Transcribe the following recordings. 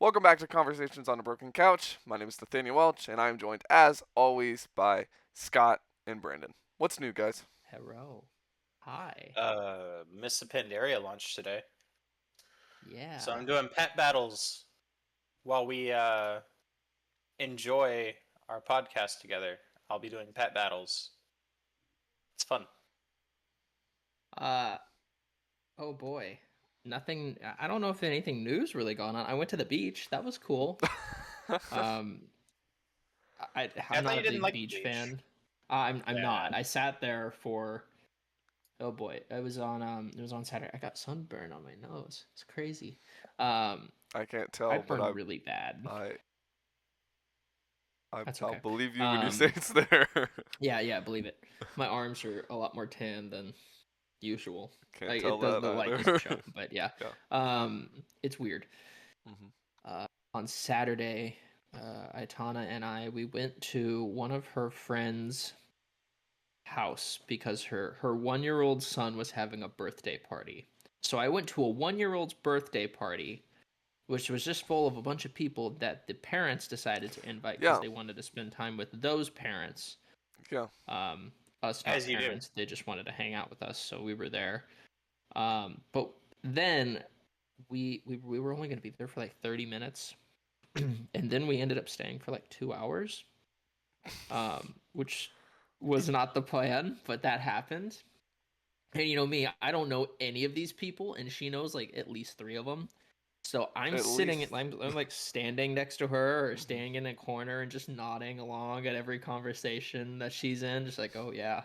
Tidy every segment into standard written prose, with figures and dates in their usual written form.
Welcome back to Conversations on a Broken Couch. My name is Nathaniel Welch, and I am joined, as always, by Scott and Brandon. What's new, guys? Hello. Hi. Missed the Pandaria launch today. So Yeah. I'm doing pet battles while we enjoy our podcast together. I'll be doing pet battles. It's fun. Uh oh boy. Nothing I don't know if anything new's really gone on. I went to the beach. That was cool. Um I'm I thought not you a didn't big like the beach beach. fan. I'm Yeah. not. I sat there for oh boy. It was on Saturday. I got sunburn on my nose. It's crazy. Um I can't I tell, but burned really bad. I, That's I'll okay. believe you when you say Um it's there. yeah, believe it. My arms are a lot more tan than usual. Can't Like tell it does, that the light doesn't either. show, but yeah. Yeah. It's weird. hmm On Saturday, Aitana and we went to one of her friends' house because her 1 year old son was having a birthday party. So I went to a 1 year old's birthday party, which was just full of a bunch of people that the parents decided to invite because Yeah. they wanted to spend time with those parents. Yeah. Um, us not As you do. parents, they just wanted to hang out with us, so we were there. But then we were only going to be there for like 30 minutes, and then we ended up staying for like 2 hours, which was not the plan, but that happened. And you know me, I don't know any of these people, and she knows like at least three of them. So I'm At sitting, least. I'm like standing next to her or Mhm. standing in a corner and just nodding along at every conversation that she's in, just like, oh yeah,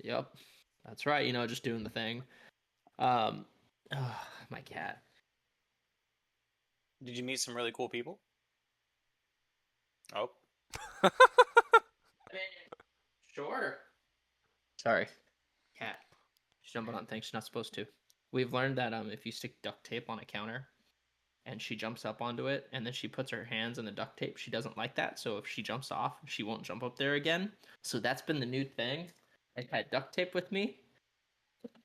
yep, that's right, just doing the thing. Um, oh, my cat. Did you meet some really cool people? Oh, Sure. Sorry, cat. She's jumping on things she's not supposed to. We've learned that if you stick duct tape on a counter and she jumps up onto it and then she puts her hands in the duct tape, she doesn't like that. So if she jumps off, she won't jump up there again. So that's been the new thing. I've had duct tape with me.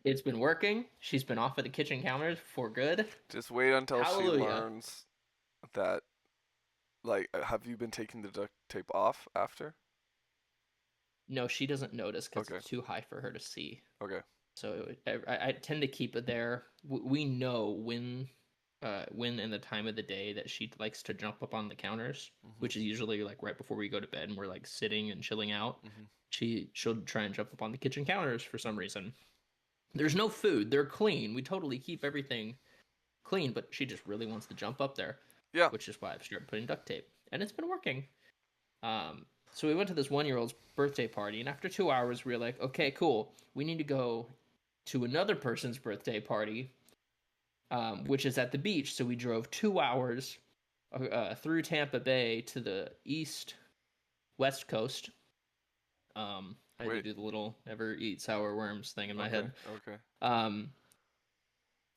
It's been working. She's been off of the kitchen counters for good. Just wait until she Hallelujah. learns that. Like, have you been taking the duct tape off after? No, she doesn't notice because Okay. it's too high for her to see. Okay. So I tend to keep it there. We know when in the time of the day that she likes to jump up on the counters, hmm which is usually like right before we go to bed and we're like sitting and chilling out. hmm She'll try and jump up on the kitchen counters for some reason. There's no food. They're clean. We totally keep everything clean, but she just really wants to jump up there, Yeah. which is why I've started putting duct tape, and it's been working. So we went to this 1 year old's birthday party, and after 2 hours, we were like, okay, cool. We need to go to another person's birthday party, which is at the beach. So we drove 2 hours through Tampa Bay to the west coast. I had to Wait. do the little never eat sour worms thing in my Okay. head. Okay. Um,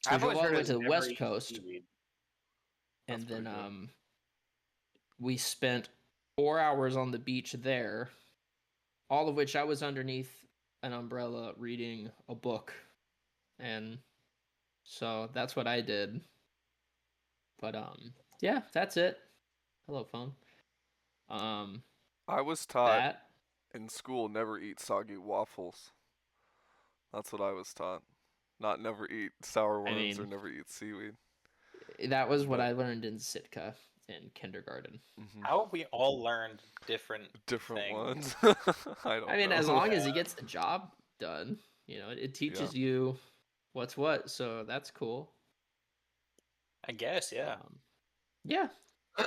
so we I've drove always all heard the it way as to the never west eat coast, seaweed. That's and pretty then good. we spent 4 hours on the beach there, all of which I was underneath an umbrella reading a book, and so that's what I did. But yeah, that's it. Hello, phone. Um, I was taught that in school never eat soggy waffles. That's what I was taught. Not never eat sour I worms or mean, never eat seaweed. that was what But I learned in Sitka in kindergarten. hmm How have we all learned different different things? ones. I I don't mean, as know. long as Yeah, he gets the job done, it Yeah. teaches you what's what, so that's cool. I guess, yeah. Yeah.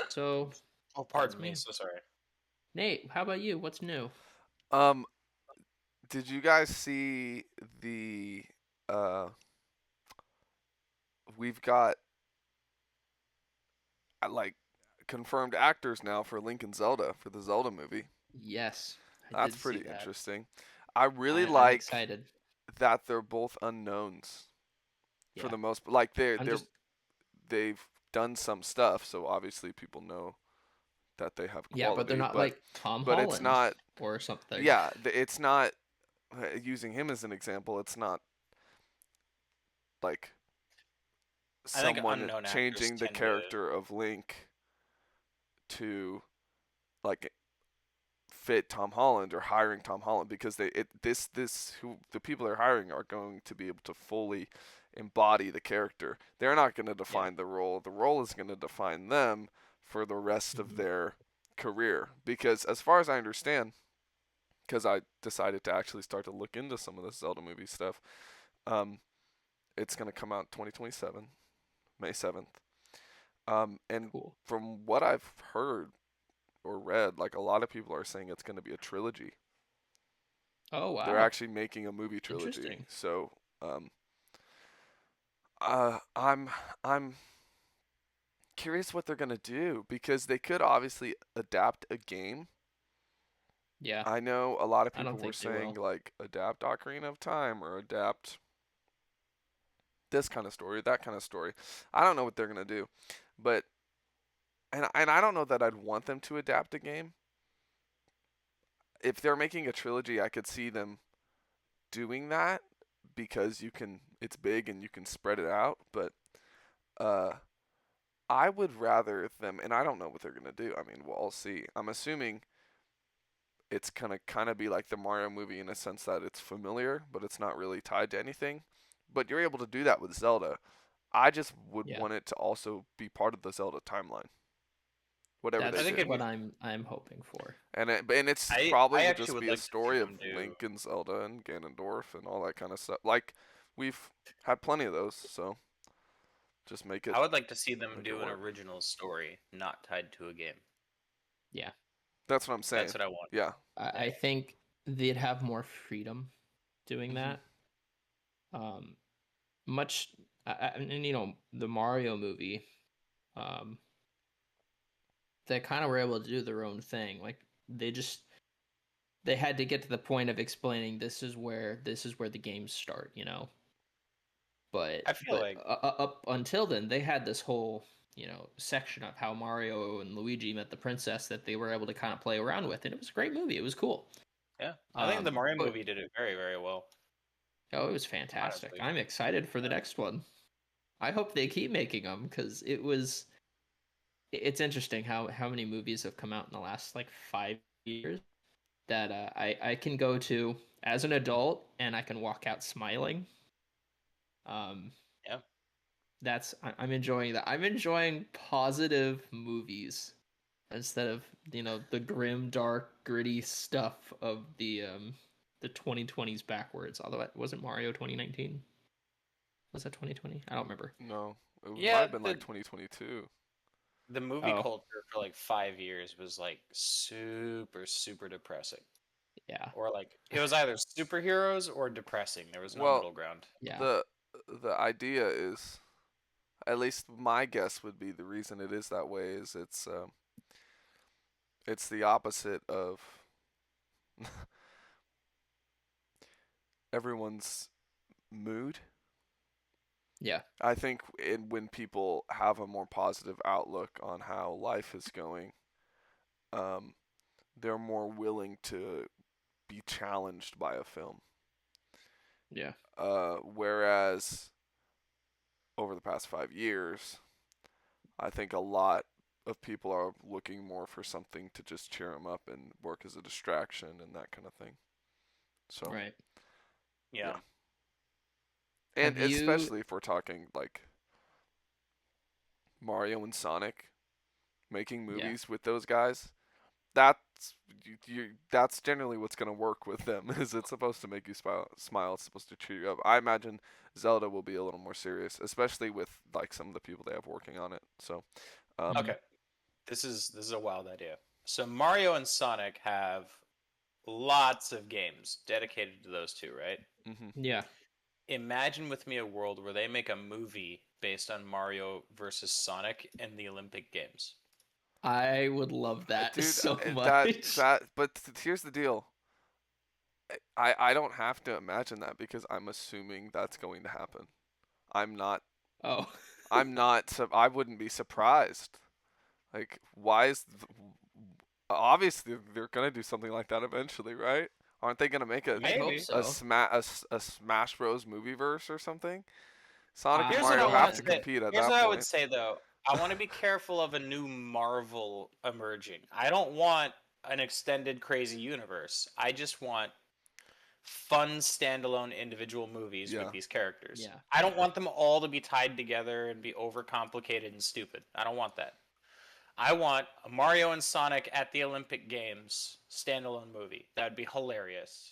So Oh, that's pardon me. me. So sorry. Nate, how about you? What's new? Um, did you guys see the uh we've got like confirmed actors now for Lincoln Zelda for the Zelda movie. Yes, I That's did see pretty that. interesting. I really I'm like excited. that they're both unknowns for Yeah. the most like I'm just they've done some stuff, so obviously people know that they have Yeah, but they're quality, not but like Tom it's Holland not. or something. Yeah, it's not using him as an example. It's not like I think someone unknown actors changing the tend to. character of Link to like fit Tom Holland or hiring Tom Holland because this who the people they're hiring are going to be able to fully embody the character. They're not going to Yeah. define the role. The role is going to define them for the rest of Mhm. their career because as far as I understand, because I decided to actually start to look into some of the Zelda movie stuff, um, it's going to come out 2027, May 7th. And Cool. from what I've heard or read, like a lot of people are saying it's going to be a trilogy. Oh They're wow. actually making a movie trilogy. Interesting. So, I'm curious what they're going to do because they could obviously adapt a game. Yeah. I know a lot of I don't people were think they saying will. like adapt Ocarina of Time or adapt this kind of story, that kind of story. I don't know what they're going to do. But and I don't know that I'd want them to adapt a game. If they're making a trilogy, I could see them doing that because you can it's big and you can spread it out, but uh I would rather them and I don't know what they're going to do. I mean, we'll all see. I'm assuming it's going to kind of be like the Mario movie in a sense that it's familiar, but it's not really tied to anything. But you're able to do that with Zelda. I just would Yeah. want it to also be part of the Zelda timeline, whatever I they That's think do. it'd what be. I'm hoping for. And it's I probably will actually just would be a like to see story of them do. Link and Zelda and Ganondorf and all that kind of stuff. Like we've had plenty of those, so just I would like to see them make it do an work. original story not tied to a game. Yeah. That's what I'm saying. That's what I want. Yeah. Yeah. I think they'd have more freedom doing Mhm. that. Um, much and the Mario movie, um, they kind of were able to do their own thing. Like they just they had to get to the point of explaining this is where the games start. But I feel like up until then, they had this whole section of how Mario and Luigi met the princess that they were able to kind of play around with, and it was a great movie. It was cool. yeah, I think the Mario But movie did it very very well. oh, it was fantastic. Honestly, I'm excited for the yeah. next one. I hope they keep making them because it's interesting how many movies have come out in the last like 5 years that I can go to as an adult and I can walk out smiling. Um, Yeah. I'm enjoying that. I'm enjoying positive movies instead of the grim, dark, gritty stuff of the 2020s backwards. Although it wasn't Mario 2019. Was that 2020? I don't remember. No, it might Yeah, have been like 2022. the movie Oh, culture for like 5 years was like super super depressing, yeah, or like it was either superheroes or depressing. There was no Well, middle ground. yeah, the the idea is, at least my guess would be the reason it is that way is it's the opposite of everyone's mood. yeah, I think when people have a more positive outlook on how life is going, um, they're more willing to be challenged by a film. yeah, Whereas over the past 5 years, I think a lot of people are looking more for something to just cheer them up and work as a distraction and that kind of thing. So, right. Yeah. yeah. And Have you? especially if we're talking like Mario and Sonic making Yeah, movies with those guys, that's that's generally what's going to work with them is it's supposed to make you smile, it's supposed to cheer you up. I imagine Zelda will be a little more serious, especially with like some of the people they have working on it. So, mhm, Okay. This is a wild idea. So Mario and Sonic have lots of games dedicated to those two, right? mhm. yeah. Imagine with me a world where they make a movie based on Mario versus Sonic in the Olympic Games. I would love that Dude, so that much. that but here's the deal. I don't have to imagine that because I'm assuming that's going to happen. I'm not Oh, I wouldn't be surprised. Like why is obviously they're going to do something like that eventually, right? Aren't they going to make I'd hope Maybe. so. a Smash Bros movie verse or something? Sonic and Here's what I Mario want have to to say. compete at Here's that what I would point. say though. I want to be careful of a new Marvel emerging. I don't want an extended crazy universe. I just want fun standalone individual movies with Yeah. these characters. Yeah. I don't want them all to be tied together and be overcomplicated and stupid. I don't want that. I want a Mario and Sonic at the Olympic Games standalone movie. That would be hilarious.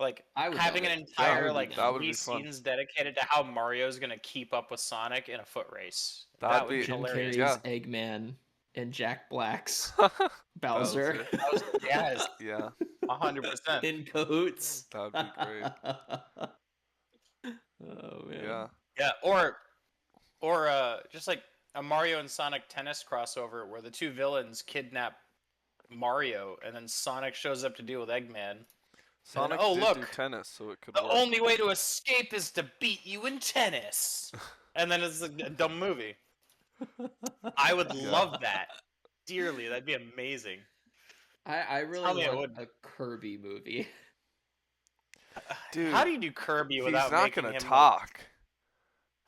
Like I would having love an it. Yeah, I entire would be like that down. would be these fun. scenes dedicated to how Mario's gonna keep up with Sonic in a foot race. That'd That would be be Jim hilarious. Carrey's yeah. Eggman and Jack Black's Bowser Bowser. Yes, Yeah, 100%. in cahoots. that'd be great. Oh man. Yeah. Yeah, or just like a Mario and Sonic tennis crossover where the two villains kidnap Mario and then Sonic shows up to deal with Eggman. And then, Sonic oh did do look, tennis, so it could the work. only way to escape is to beat you in tennis. And then it's a dumb movie. I would Yeah. love that dearly. That'd be amazing. I really Tell me it want would. a Kirby movie. Dude, How do you do Kirby he's without not making gonna him talk.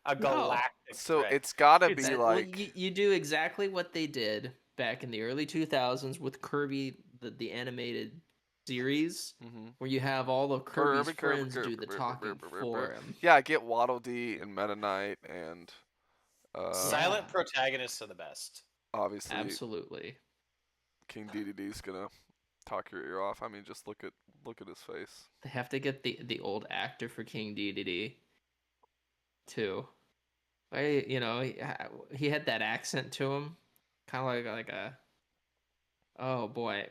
like a No. galactic So threat? it's gotta Dude, be Well, like you do exactly what they did back in the early 2000s with Kirby, the animated series, mhm. where you have all of Kirby's Kirby, friends do the talking for him. Yeah, get Waddle Dee and Meta Knight and silent Yeah. protagonists are the best. obviously Absolutely. King DDD's gonna talk your ear off. I mean, just look at his face. They have to get the old actor for King Dedede too. He had that accent to him, kind of like a. Oh boy,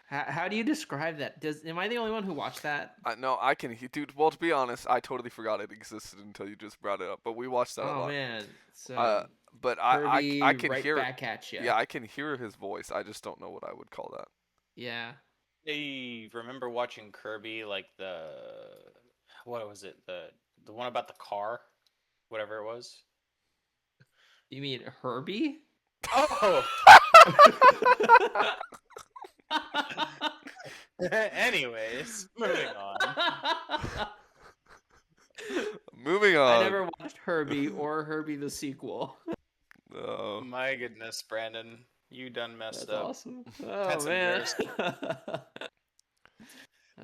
how do you describe that? Am I the only one who watched that? No, I can. Dude, well, to be honest, I totally forgot it existed until you just brought it up. But we watched that a Oh lot. man, so But Kirby I can right hear. back at you. Yeah, I can hear his voice. I just don't know what I would call that. Yeah. I remember watching Kirby, like what was it? The one about the car, whatever it was. You mean Herbie? Oh. Anyways, moving on. Moving I on. never watched Herbie or Herbie the sequel. Oh, My goodness, Brandon, you done messed That's up. awesome. Oh That's man. embarrassing. That's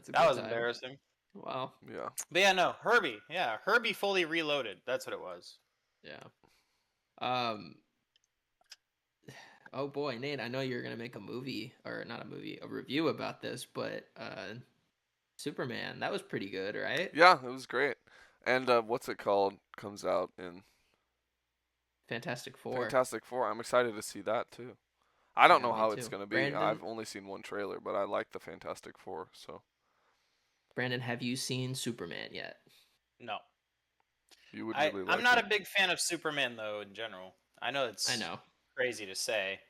a That good was time. embarrassing. Wow. yeah. But yeah, no, Herbie. Yeah, Herbie fully reloaded. That's what it was. Yeah. Um. Oh boy, Nate, I know you're gonna make a movie, or not a movie, a review about this, but Superman, that was pretty good, right? Yeah, it was great. And what's it called? Comes out in Fantastic Four. Fantastic Four. I'm excited to see that too. I don't Yeah, know me how it's too. gonna be. Brandon? I've only seen one trailer, but I like the Fantastic Four. So Brandon, have you seen Superman yet? No, you would really like I'm not it. a big fan of Superman though in general. I know it's I know. crazy to say.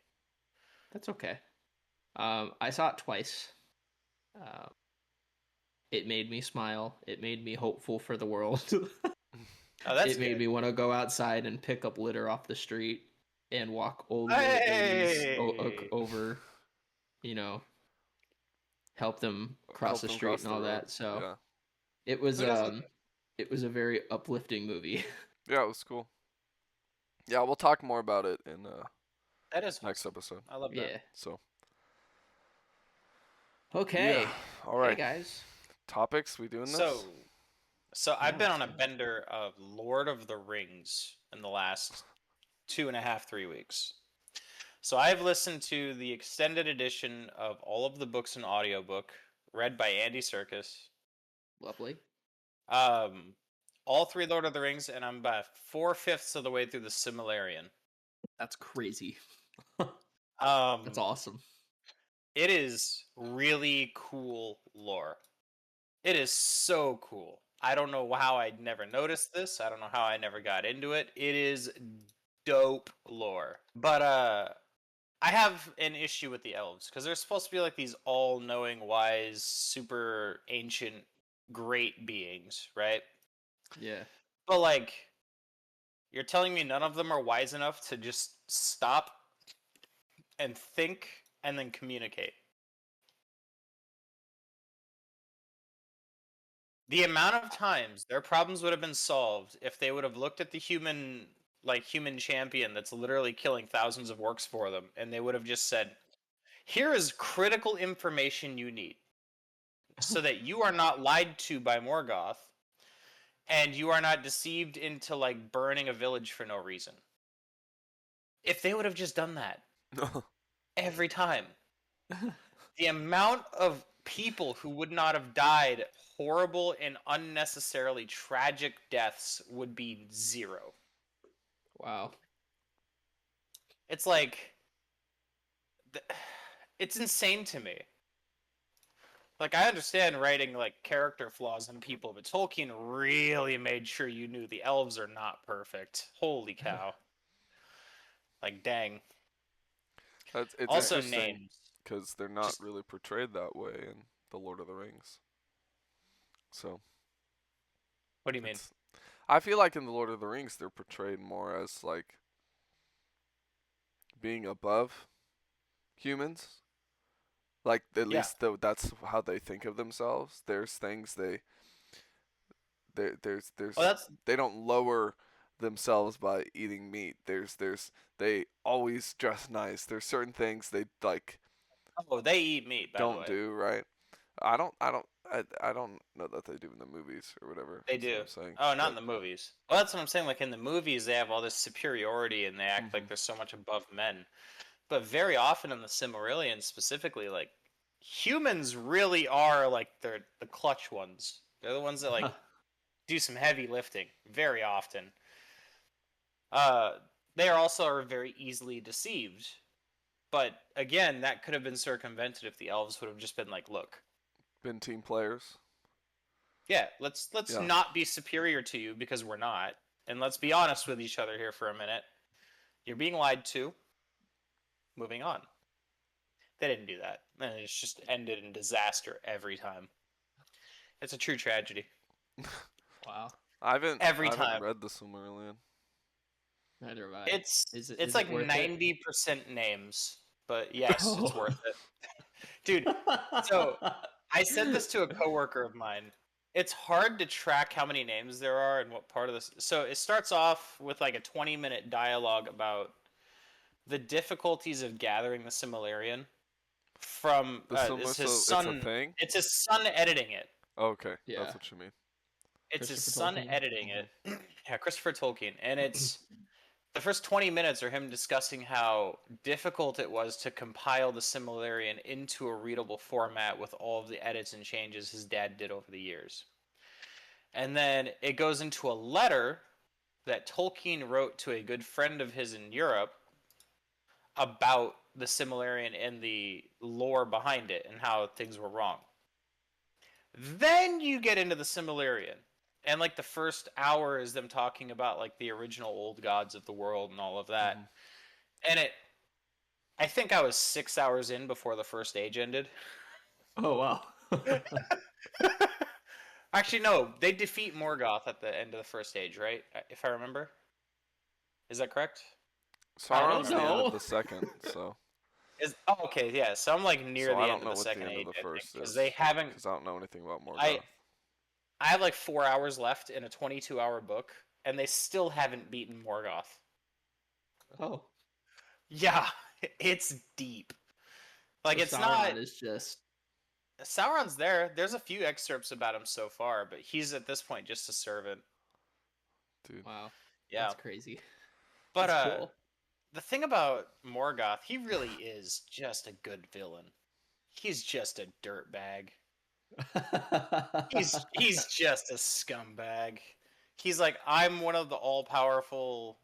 That's okay. I saw it twice. Um, it made me smile. It made me hopeful for the world. Oh, that's It made good. me want to go outside and pick up litter off the street and walk old Hey! ladies over, help them cross Help the them street cross and the all road. that. So Yeah. it was Who doesn't? it was a very uplifting movie. Yeah, it was cool. Yeah, we'll talk more about it in That is next awesome. episode. I love that. Yeah. So Okay. yeah. All Hey right. guys. Topics. We doing this? So I've Yeah, been let's on a do it. bender of Lord of the Rings in the last 2.5, 3 weeks. So I've listened to the extended edition of all of the books in audiobook, read by Andy Serkis. Lovely. All three Lord of the Rings, and I'm about 4/5 of the way through the Silmarillion. That's crazy. Um, That's awesome. It is really cool lore. It is so cool. I don't know how I never noticed this. I don't know how I never got into it. It is dope lore. But I have an issue with the elves because they're supposed to be like these all-knowing, wise, super ancient, great beings, right? Yeah. But like, you're telling me none of them are wise enough to just stop and think and then communicate. The amount of times their problems would have been solved if they would have looked at the human champion that's literally killing thousands of orcs for them, and they would have just said, "Here is critical information you need, so that you are not lied to by Morgoth, and you are not deceived into like burning a village for no reason." If they would have just done that every time, the amount of people who would not have died horrible and unnecessarily tragic deaths would be zero. Wow. It's like it's insane to me. Like, I understand writing like character flaws in people, but Tolkien really made sure you knew the elves are not perfect. Holy cow. Like, dang. It's Also interesting names. because they're not Just really portrayed that way in the Lord of the Rings. So what do you mean? it's I feel like in the Lord of the Rings they're portrayed more as like being above humans. Like at Yeah. least that's how they think of themselves. There's things there's Well, that's they don't lower themselves by eating meat. There's they always dress nice. There's certain things they like oh, they eat meat, by the don't way. do, right? I don't know that they do in the movies or whatever. They That's what do. I'm saying. Oh, not in But the movies. Well, that's what I'm saying. Like in the movies, they have all this superiority and they act like mhm, they're so much above men. But very often in the Silmarillion specifically, like humans really are like they're the clutch ones. They're the ones that like do some heavy lifting very often. Uh, they are also are very easily deceived. But again, that could have been circumvented if the elves would have just been like, look, been team players. yeah, let's Yeah. not be superior to you because we're not, and let's be honest with each other here for a minute. You're being lied to. Moving on. They didn't do that, and it's just ended in disaster every time. It's a true tragedy Wow. I haven't every I haven't time. read the Silmarillion. Neither have I. It's Is it it's is it like worth it? 90% names, but yes, it's Oh. worth it, dude. So I said this to a coworker of mine. It's hard to track how many names there are and what part of this. So it starts off with like a 20-minute dialogue about the difficulties of gathering the Silmarillion from The Silmar, is his so it's a son. thing. It's his son editing it. Okay, Yeah. that's what you mean. It's his Christopher son Tolkien. editing Mhm. it. Yeah, Christopher Tolkien, and it's the first 20 minutes are him discussing how difficult it was to compile the Silmarillion into a readable format with all of the edits and changes his dad did over the years. And then it goes into a letter that Tolkien wrote to a good friend of his in Europe about the Silmarillion and the lore behind it and how things were wrong. Then you get into the Silmarillion. And like the first hour is them talking about like the original old gods of the world and all of that. Mhm. And I think I was 6 hours in before the first age ended. Oh wow. Actually, no, they defeat Morgoth at the end of the first age, right? If I remember. Is that correct? I don't Sauron's don't the remember. end of know. the second, so Is okay, yeah. So I'm like near I the don't end of know the what the second end of age, the I think, first because they is haven't. because I don't know anything about I Morgoth. I have like 4 hours left in a 22-hour book, and they still haven't beaten Morgoth. Oh. Yeah, it's deep. Like So it's not. Sauron is just Sauron's there. There's a few excerpts about him so far, but he's at this point just a servant. Dude. wow. Yeah, That's crazy. but That's cool. the thing about Morgoth, he really is just a good villain. He's just a dirtbag. He's just a scumbag. He's like, I'm one of the all-powerful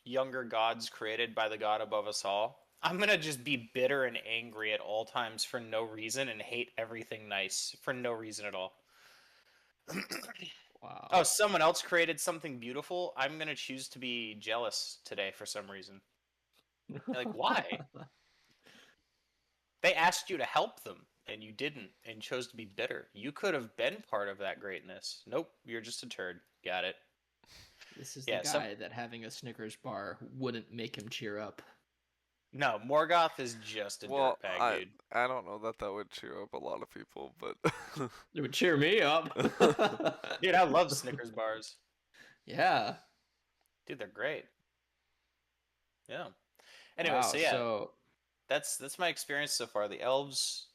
younger gods created by the god above us all. I'm gonna just be bitter and angry at all times for no reason and hate everything nice for no reason at all. Wow. Oh, someone else created something beautiful. I'm gonna choose to be jealous today for some reason. Like, why? They asked you to help them, and you didn't, and chose to be bitter. You could have been part of that greatness. Nope, you're just a turd. Got it. This is the Yeah, some guy that having a Snickers bar wouldn't make him cheer up. No, Morgoth is just a Well, dirtbag, I dude. I don't know that would cheer up a lot of people, but It would cheer me up. Dude, I love Snickers bars. Yeah. Dude, they're great. Yeah. Anyway, Wow. so yeah, So that's my experience so far. The elves,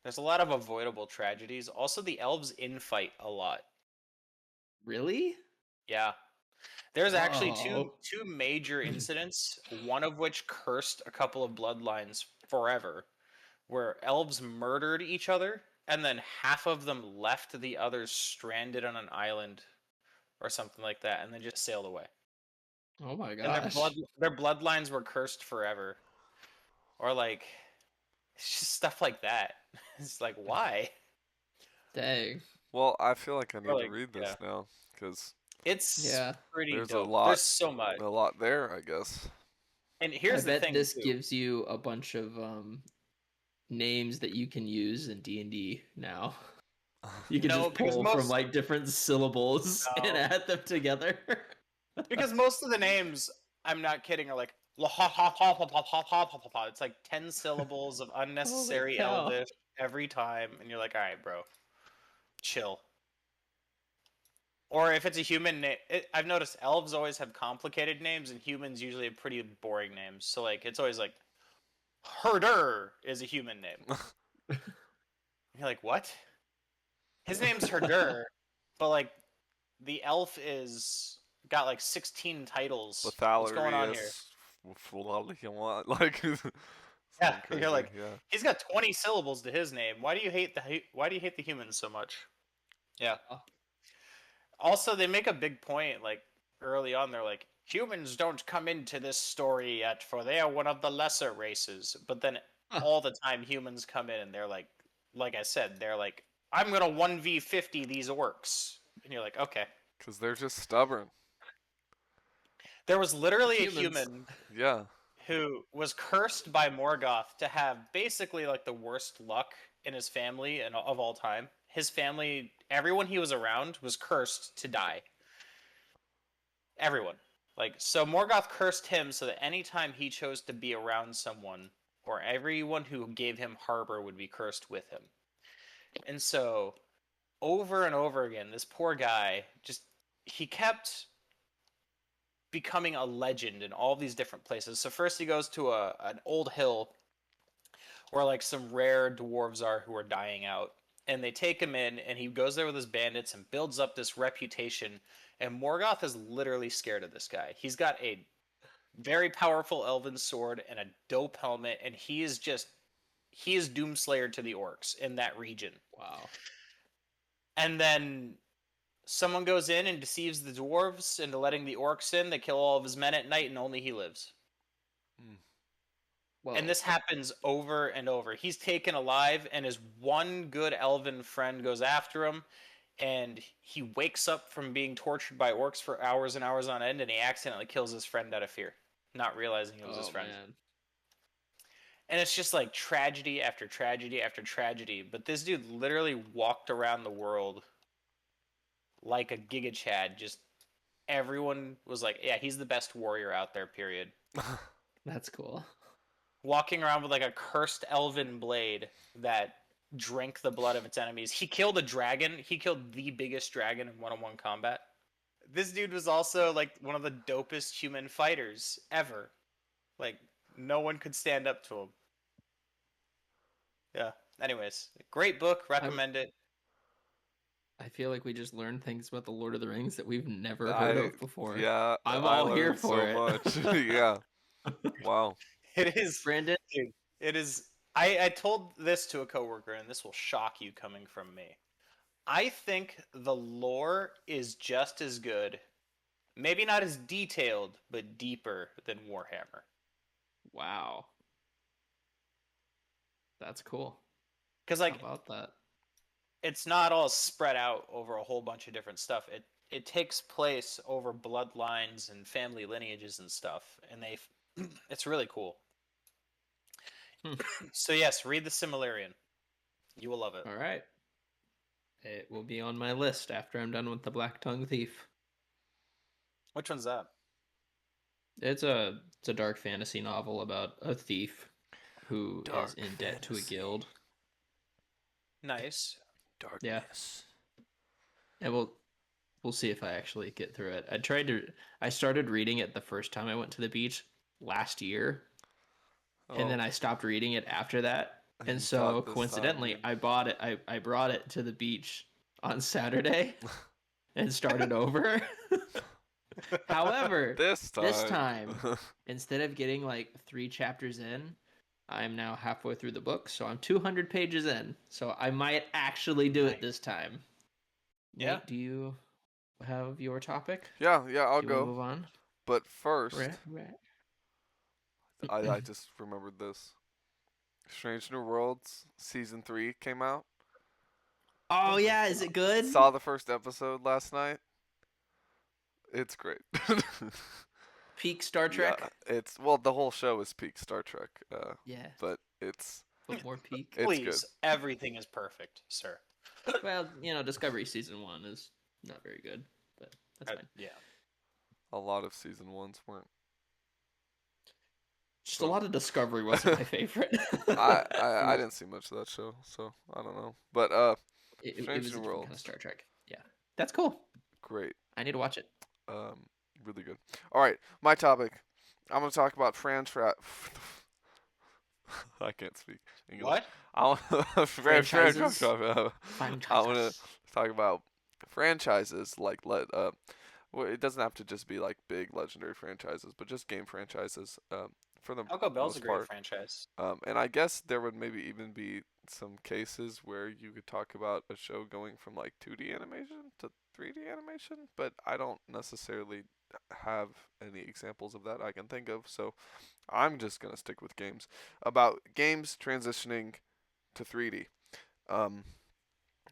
there's a lot of avoidable tragedies. Also, the elves infight a lot. really? Yeah. There's actually Oh. two major incidents, one of which cursed a couple of bloodlines forever, where elves murdered each other, and then half of them left the others stranded on an island or something like that, and then just sailed away. Oh my And gosh. their bloodlines were cursed forever. Or like it's just stuff like that. It's like why? Dang. well, I feel like I Or need to like read yeah. this now because It's Yeah. pretty there's a dope. lot There's so much. there, I guess. And I here's the bet thing this too. gives you a bunch of names that you can use in D&D now. You can No, just because pull from most like different syllables and no. add them together. Because most of the names, I'm not kidding, are like la ha ha ha ha ha ha ha ha ha. It's like 10 syllables of Holy unnecessary cow. elvish every time, and you're like, all right, bro, chill. Or if it's a human name, I've noticed elves always have complicated names, and humans usually have pretty boring names. So like, it's always like Herder is a human name. You're like, what? His name's Herder, but like the elf is got like 16 titles. What's going on here? Lethalarius, like Yeah, something you're crazy. like, Yeah. he's got 20 syllables to his name. Why do you hate why do you hate the humans so much? Yeah. Also, they make a big point like early on. They're like, humans don't come into this story yet, for they are one of the lesser races. But then all the time, humans come in and they're like I said, they're like, I'm gonna 1v50 these orcs, and you're like, okay. Because they're just stubborn. There was literally a Humans. human Yeah. who was cursed by Morgoth to have basically like the worst luck in his family and of all time. His family, everyone he was around, was cursed to die. Everyone. Like so, Morgoth cursed him so that anytime he chose to be around someone, or everyone who gave him harbor would be cursed with him. And so, over and over again, this poor guy just he kept becoming a legend in all these different places. So first he goes to an old hill where like some rare dwarves are who are dying out. And they take him in, and he goes there with his bandits and builds up this reputation. And Morgoth is literally scared of this guy. He's got a very powerful elven sword and a dope helmet, and he is Doomslayer to the orcs in that region. Wow. And then someone goes in and deceives the dwarves into letting the orcs in. They kill all of his men at night, and only he lives. Mm. And Whoa. this happens over and over. He's taken alive, and his one good elven friend goes after him, and he wakes up from being tortured by orcs for hours and hours on end, and he accidentally kills his friend out of fear, not realizing it was his Oh friend. man. And it's just like tragedy after tragedy after tragedy. But this dude literally walked around the world like a Giga Chad. Just everyone was like, yeah, he's the best warrior out there, period. That's cool. Walking around with like a cursed elven blade that drank the blood of its enemies. He killed a dragon. He killed the biggest dragon in one-on-one combat. This dude was also like one of the dopest human fighters ever. Like no one could stand up to him. Yeah. Anyways, great book. I'm Recommend it. I feel like we just learned things about the Lord of the Rings that we've never heard I of before. yeah, I'm I all here learned for so it. much. Yeah. Wow. It is, Brandon, dude. It is. I told this to a coworker, and this will shock you coming from me. I think the lore is just as good, maybe not as detailed, but deeper than Warhammer. wow. That's cool. Because How like about that? it's not all spread out over a whole bunch of different stuff. It takes place over bloodlines and family lineages and stuff, and it's really cool. Hmm. So yes, read the Silmarillion. You will love it. All right. It will be on my list after I'm done with the Black Tongue Thief. Which one's that? It's a dark fantasy novel about a thief who is Dark in debt to a fantasy. guild. Nice. Yeah, Darkness. and we'll see if I actually get through it. I started reading it the first time I went to the beach last year, and then Oh, I stopped reading it after that. and And you thought so this time coincidentally, you'd. I bought it. I brought it to the beach on Saturday and started over. However, This this time. time, instead of getting like 3 chapters in, I'm now halfway through the book, so I'm 200 pages in. So I might actually do it Nice. this time. Yeah. Nate, do you have your topic? yeah, I'll Do you want to go. move on? But first, Right, right. I just remembered this. Strange New Worlds season 3 came out. Oh yeah, is it good? Saw the first episode last night. It's great. Peak Star yeah, Trek? it's well the whole show is peak Star Trek. Yeah, But it's but more peak. it's good. Please, everything is perfect, sir. Well, Discovery season 1 is not very good, but that's fine. Yeah. A lot of season 1s weren't. Just a So lot of Discovery wasn't my favorite. I didn't see much of that show, so I don't know. But It Strange was New a different kind of Worlds, Star Trek. Yeah, that's cool. great. I need to watch it. Really good. All right, my topic. I'm gonna talk about I can't speak English. What? I want Franchises. I want to Franchises. talk about franchises well, it doesn't have to just be like big legendary franchises, but just game franchises. For the Taco Bell's a most great part. franchise. And I guess there would maybe even be some cases where you could talk about a show going from like 2D animation to 3D animation, but I don't necessarily have any examples of that I can think of. So I'm just gonna stick with games. About games transitioning to 3D. Um,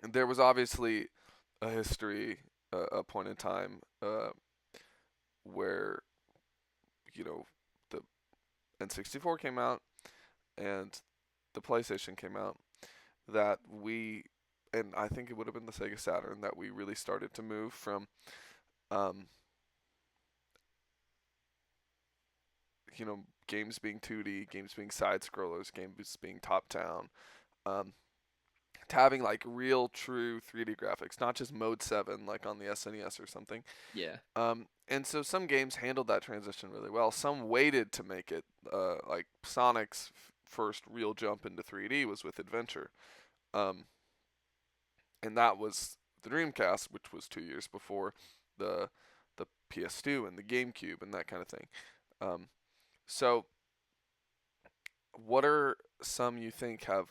there was obviously a history, a point in time where you know the N64 came out and the PlayStation came out that and I think it would have been the Sega Saturn that we really started to move from um, games being 2D, games being side scrollers, games being top down, um, to having like real true 3D graphics, not just Mode 7 like on the SNES or something. Yeah. And so some games handled that transition really well. Some waited to make it. Like Sonic's first real jump into 3D was with Adventure, um, and that was the Dreamcast, which was 2 years before the the PS2 and the GameCube and that kind of thing. Um, so, what are some you think have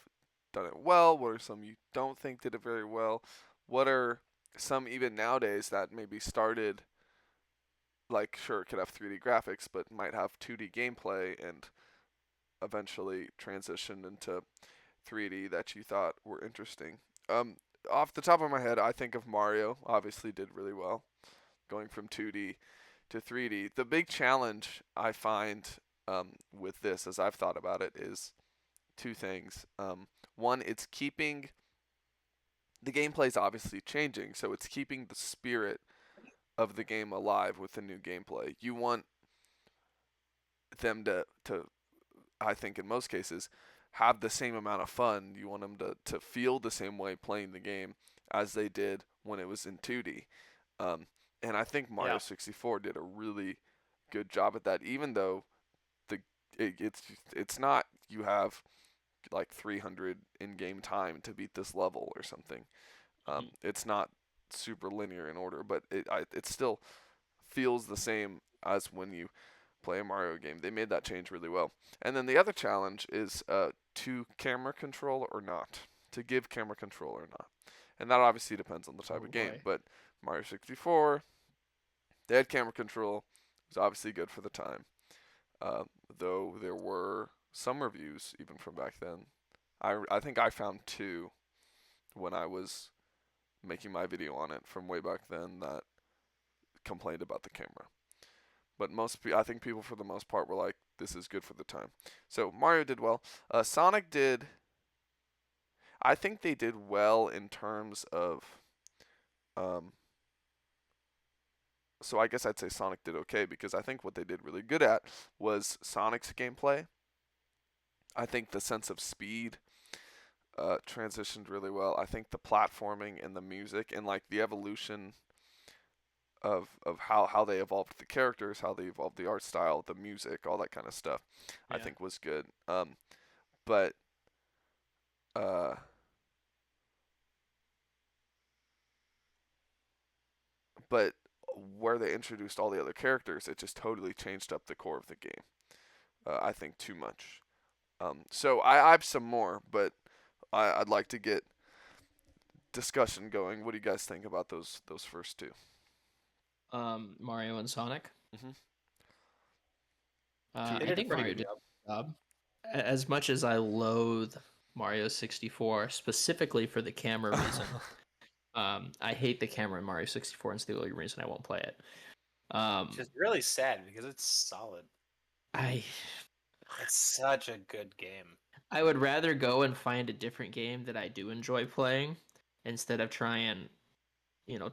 done it well? What are some you don't think did it very well? What are some even nowadays that maybe started like sure it could have 3D graphics, but might have 2D gameplay and eventually transitioned into 3D that you thought were interesting? Um, Off the top of my head, I think of Mario. Obviously, did really well going from 2D to 3D. The big challenge I find with this, as I've thought about it, is two things. One, it's keeping the gameplay is obviously changing, so it's keeping the spirit of the game alive with the new gameplay. You want them to I think in most cases have the same amount of fun. You want them to feel the same way playing the game as they did when it was in 2D. Um, and I think Mario Yeah. 64 did a really good job at that. Even though the it's not you have like 300 in-game time to beat this level or something. Mhm. It's not super linear in order, but it still feels the same as when you play a Mario game. They made that change really well. And then the other challenge is to camera control or not, to give camera control or not. And that obviously depends on the type Oh of game. boy. But Mario 64, they had camera control. It was obviously good for the time. Uh, though there were some reviews, even from back then. I think I found two when I was making my video on it from way back then that complained about the camera. But I think people for the most part were like, "This is good for the time." So Mario did well. Sonic did. I think they did well in terms of um, so I guess I'd say Sonic did okay because I think what they did really good at was Sonic's gameplay. I think the sense of speed transitioned really well. I think the platforming and the music and like the evolution of how they evolved the characters, how they evolved the art style, the music, all that kind of stuff, I Yeah. think was good. But uh, but where they introduced all the other characters, it just totally changed up the core of the game. I think too much. So I have some more, but I'd like to get discussion going. What do you guys think about those first two? Mario and Sonic. Mm-hmm. They I did a think pretty Mario good did job. a good job. As much as I loathe Mario 64, specifically for the camera reason, I hate the camera in Mario 64, and it's the only reason I won't play it. Which is really sad because it's solid. I It's such a good game. I would rather go and find a different game that I do enjoy playing instead of try and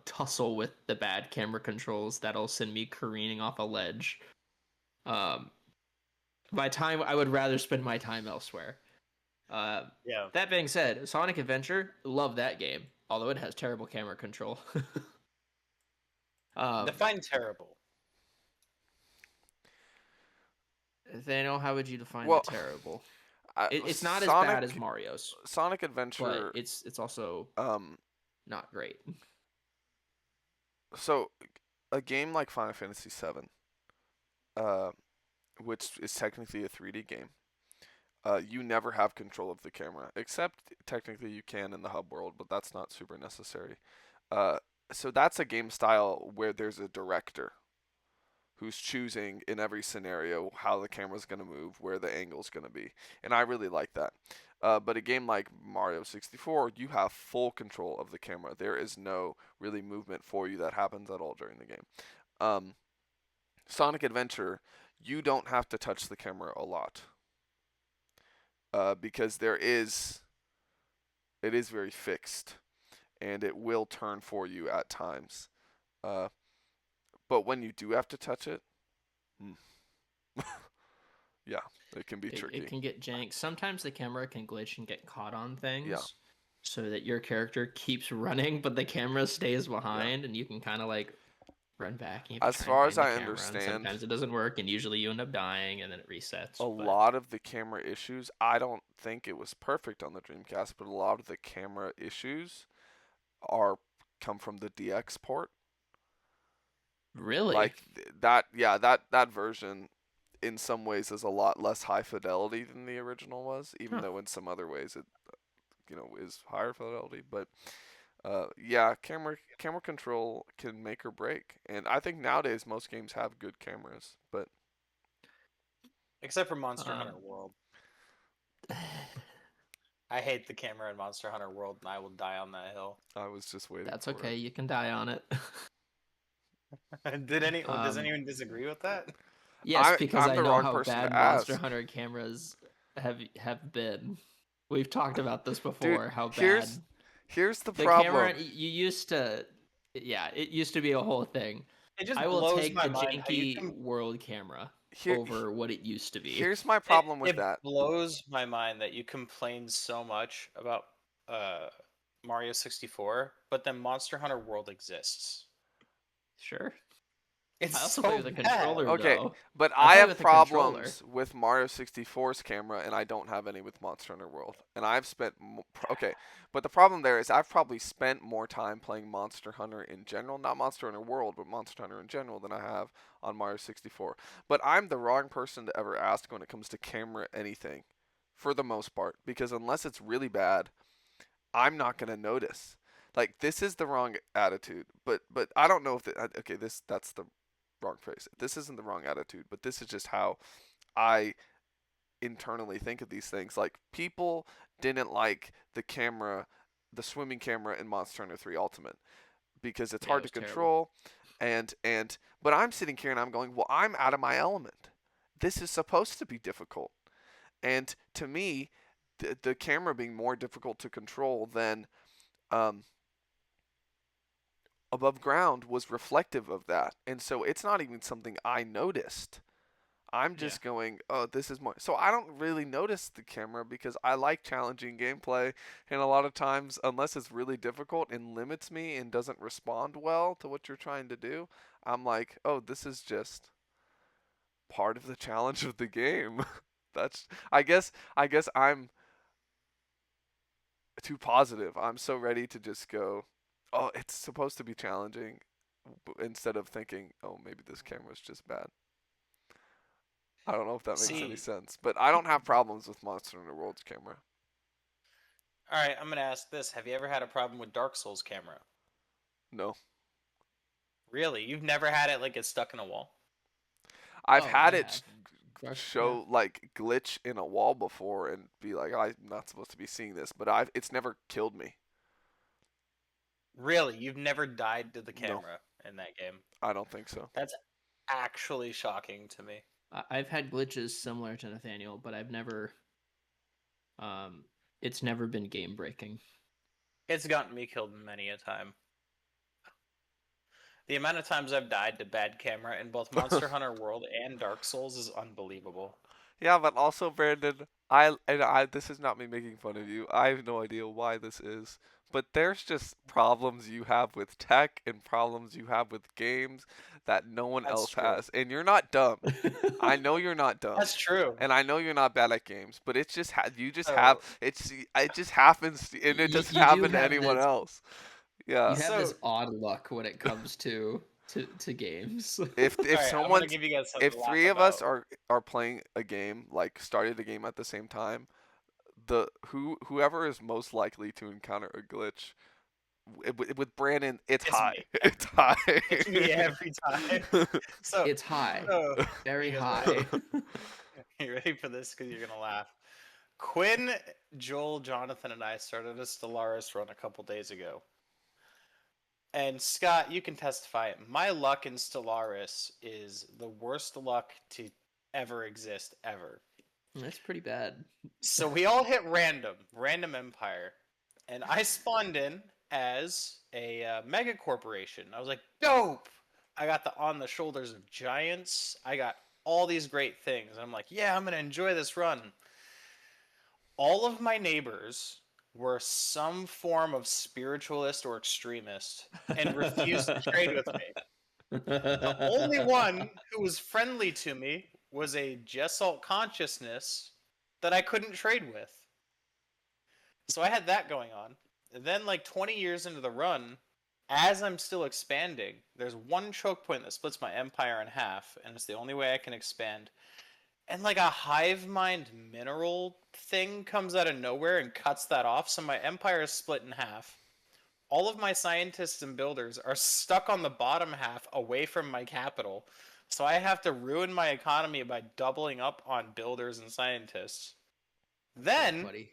tussle with the bad camera controls that'll send me careening off a ledge. Um, my time, I would rather spend my time elsewhere. Uh, Yeah. that being said, Sonic Adventure, love that game, although it has terrible camera control. um, Define terrible. Nathaniel, how would you define the Well, terrible? It's not as bad as Sonic Mario's, Sonic but Adventure. it's also Um, not great. so a game like Final Fantasy VII, uh, which is technically a 3D game, you never have control of the camera, except technically you can in the hub world, but that's not super necessary. Uh, so that's a game style where there's a director who's choosing in every scenario how the camera's going to move, where the angle's going to be, and I really like that. But a game like Mario 64, you have full control of the camera. There is no really movement for you that happens at all during the game. Um, Sonic Adventure, you don't have to touch the camera a lot because it is very fixed and it will turn for you at times. Uh, but when you do have to touch it, mm, yeah, it can be It tricky. can get jank. Sometimes the camera can glitch and get caught on Yeah, things, so that your character keeps running, but the camera stays yeah. behind, and you can kind of like run back. And you have to As try and far as find the I camera, and understand, sometimes it doesn't work, and usually you end up dying, and then it a resets. But lot of the camera issues, I don't think it was perfect on the Dreamcast, but a lot of the camera issues are come from the DX port. really, Like that, yeah, that version in some ways is a lot less high fidelity than the original was, even huh? though in some other ways it is higher fidelity. But yeah, camera control can make or break, and I think nowadays most games have good cameras. But Except for Monster Um, Hunter World. I hate the camera in Monster Hunter World, and I will die on that hill. I was just waiting that's for okay. it. You can die on it. Does um, anyone disagree with that? yes, because I'm I the know wrong how person to bad Monster ask, Hunter cameras have been. We've talked about this dude. before. How Here's bad here's the the camera problem. you used to. Yeah, it used to be a whole thing. It just I will blows take my the mind how you janky can. world camera Here over what it used to be. here's my It problem with it that. blows my mind that you complain so much about uh Mario 64, but then Monster Hunter World exists. Sure. It's I also play so with a bad. controller Okay, though. but I I play have with a controller. problems with Mario 64's camera, and I don't have any with Monster Hunter World. And I've spent okay, but the problem there is I've probably spent more time playing Monster Hunter in general, not Monster Hunter World, but Monster Hunter in general than I have on Mario 64. But I'm the wrong person to ever ask when it comes to camera anything, for the most part, because unless it's really bad, I'm not gonna notice. Like this is the wrong attitude, but I don't know if okay, that's the wrong phrase. This isn't the wrong attitude, but this is just how I internally think of these things. Like people didn't like the swimming camera in Monster Hunter 3 Ultimate because it's Yeah, it hard to was terrible. control and but I'm sitting here and I'm going, "Well, I'm out of my element. This is supposed to be difficult." And to me, the camera being more difficult to control than um above ground was reflective of that. And so it's not even something I noticed. I'm Yeah. just going, oh, this is more. So I don't really notice the camera because I like challenging gameplay. And a lot of times, unless it's really difficult and limits me and doesn't respond well to what you're trying to do, I'm like, oh, this is just part of the challenge of the game. That's, I guess I'm too positive. I'm so ready to just go, oh, it's supposed to be challenging instead of thinking, oh, maybe this camera's just bad. I don't know if that makes any See, sense, but I don't have problems with Monster Hunter World's camera. all right, I'm gonna ask this: have you ever had a problem with Dark Souls camera? No. Really? You've never had it like it's stuck in a wall? I've Oh, I had it have. Yeah. show like glitch in a wall before and be like, I'm not supposed to be seeing this, but it's never killed me. Really? You've never died to the No, camera in that game? I don't think so. That's actually shocking to me. I've had glitches similar to Nathaniel, but I've never. Um, it's never been game breaking. It's gotten me killed many a time. The amount of times I've died to bad camera in both Monster Hunter World and Dark Souls is unbelievable. Yeah, but also Brandon, this is not me making fun of you. I have no idea why this is, but there's just problems you have with tech and problems you have with games that no one That's else true. has, and you're not dumb. I know you're not dumb, That's true. and I know you're not bad at games, but it's just you just have So, it just happens, and it doesn't You do happen to have anyone this. else. You Yeah. have this so odd luck when it comes to games. If all right, I'm gonna someone's give you guys something if to laugh three of us about. are playing a game, like started a game at the same time, whoever is most likely to encounter a glitch with Brandon, it's It's high. me. It's high. It's me every time. So, It's high, so very you guys high. ready? You ready for this? Because you're gonna laugh. Quinn, Joel, Jonathan, and I started a Stellaris run a couple days ago. And Scott, you can testify. My luck in Stellaris is the worst luck to ever exist ever. That's pretty bad. So we all hit random empire, and I spawned in as a mega corporation. I was like, dope! I got the on the shoulders of giants. I got all these great things. I'm like, yeah, I'm gonna enjoy this run. All of my neighbors were some form of spiritualist or extremist and refused to trade with me. The only one who was friendly to me was a Jesalt consciousness that I couldn't trade with. So I had that going on. And then, like 20 years into the run, as I'm still expanding, there's one choke point that splits my empire in half, and it's the only way I can expand. And like a hive mind mineral thing comes out of nowhere and cuts that off, so my empire is split in half. All of my scientists and builders are stuck on the bottom half away from my capital. So I have to ruin my economy by doubling up on builders and scientists. Rough, Then buddy.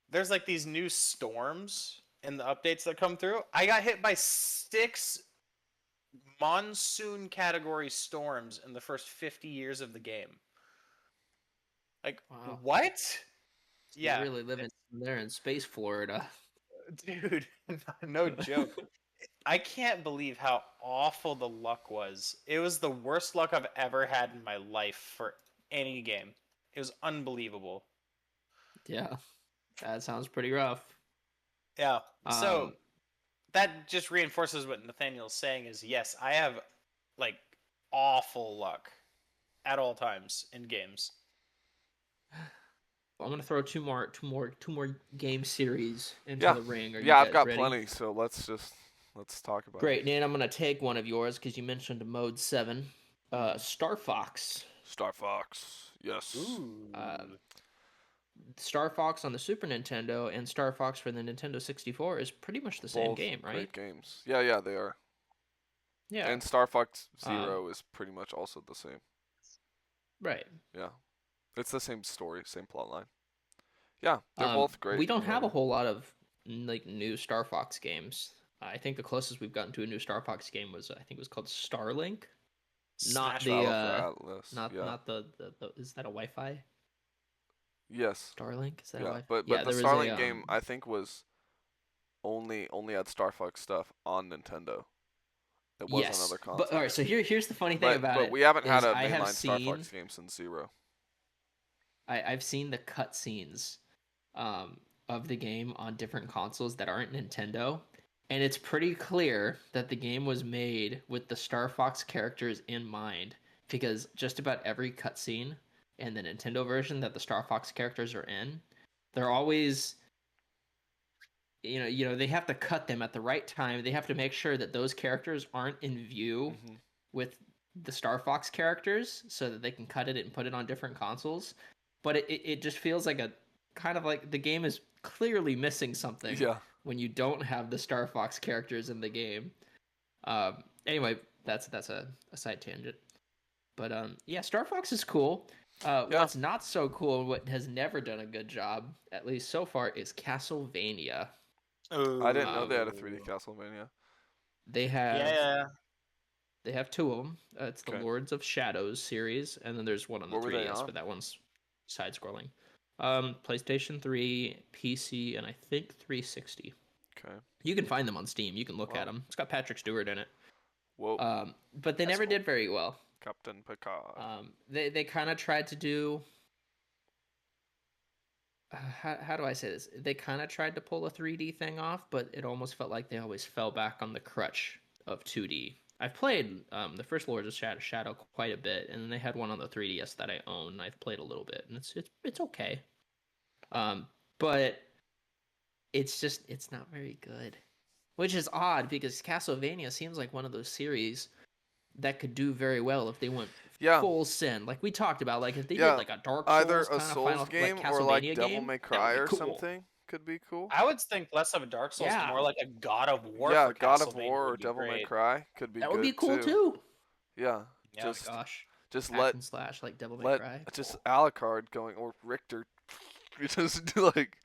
there's like these new storms in the updates that come through. I got hit by 6 monsoon category storms in the first 50 years of the game. Like, Wow. what? You're Yeah, really living there in space Florida. dude, no joke. I can't believe how awful the luck was. It was the worst luck I've ever had in my life for any game. It was unbelievable. Yeah, that sounds pretty rough. Yeah. So Um, that just reinforces what Nathaniel's saying is yes, I have like awful luck at all times in games. I'm gonna throw two more game series into Yeah. the ring. Are you Yeah, I've guys got ready? plenty, so let's talk about it. Great, Nan. I'm gonna take one of yours because you mentioned Mode 7. Star Fox. Star Fox. Yes. Uh, Ooh. Star Fox on the Super Nintendo and Star Fox for the Nintendo 64 is pretty much the same Both game, right? great games. Yeah, yeah, they are. Yeah. And Star Fox Um, Zero is pretty much also the same. right. Yeah. It's the same story, same plot line. Yeah, they're both great. We don't I have love a it. whole lot of like new Star Fox games. I think the closest we've gotten to a new Star Fox game was I think it was called Starlink. Not Smash the Battle for Atlas. not Yeah. not the is that a Wi-Fi? Yes. Starlink? Is that a Yeah. Wi-Fi? But Yeah, the there was a Starlink game I think was only had Star Fox stuff on Nintendo. It was on Yes, other but all right. consoles. So here's the funny thing about But it we haven't had is a I have mainline Star seen Fox game since Zero. I've seen the cutscenes um, of the game on different consoles that aren't Nintendo, and it's pretty clear that the game was made with the Star Fox characters in mind because just about every cutscene in the Nintendo version that the Star Fox characters are in, they're always they have to cut them at the right time. They have to make sure that those characters aren't in view Hmm. with the Star Fox characters so that they can cut it and put it on different consoles. But it just feels like a kind of like the game is clearly missing something Yeah. when you don't have the Star Fox characters in the game. Anyway, that's a side tangent. But yeah, Star Fox is cool. Yeah. What's not so cool, what has never done a good job, at least so far, is Castlevania. I didn't know they Um, had a 3D Castlevania. they Yeah, have yeah. they have two of them. It's the Okay. Lords of Shadows series, and then there's one on the What were they 3DS, on? but that one's side scrolling. PlayStation 3, PC, and I think 360. Okay. You can find them on Steam. You can look Wow. at them. It's got Patrick Stewart in it. Whoa. But they That's never cool. did very well. Captain Picard. They kind of tried to do. How do I say this? They kind of tried to pull a 3D thing off, but it almost felt like they always fell back on the crutch of 2D. I've played the first Lords of Shadow quite a bit, and then they had one on the 3DS that I own. And I've played a little bit, and it's okay. But it's not very good, which is odd because Castlevania seems like one of those series that could do very well if they went Yeah. full sin, like we talked about. Like if they Yeah. did like a Dark Either Souls a kind of Souls final, like game or like Castlevania Devil game, May that would Cry be or cool. something could be cool. I would think less of a Dark Souls, Yeah. more like a God of War Yeah, for God of Castlevania War or would be Devil May great. Cry could be That would be good cool too. Yeah. Yeah. Oh my Just gosh, just hack and slash like Devil May let Cry. just Cool. Alucard going or Richter just do like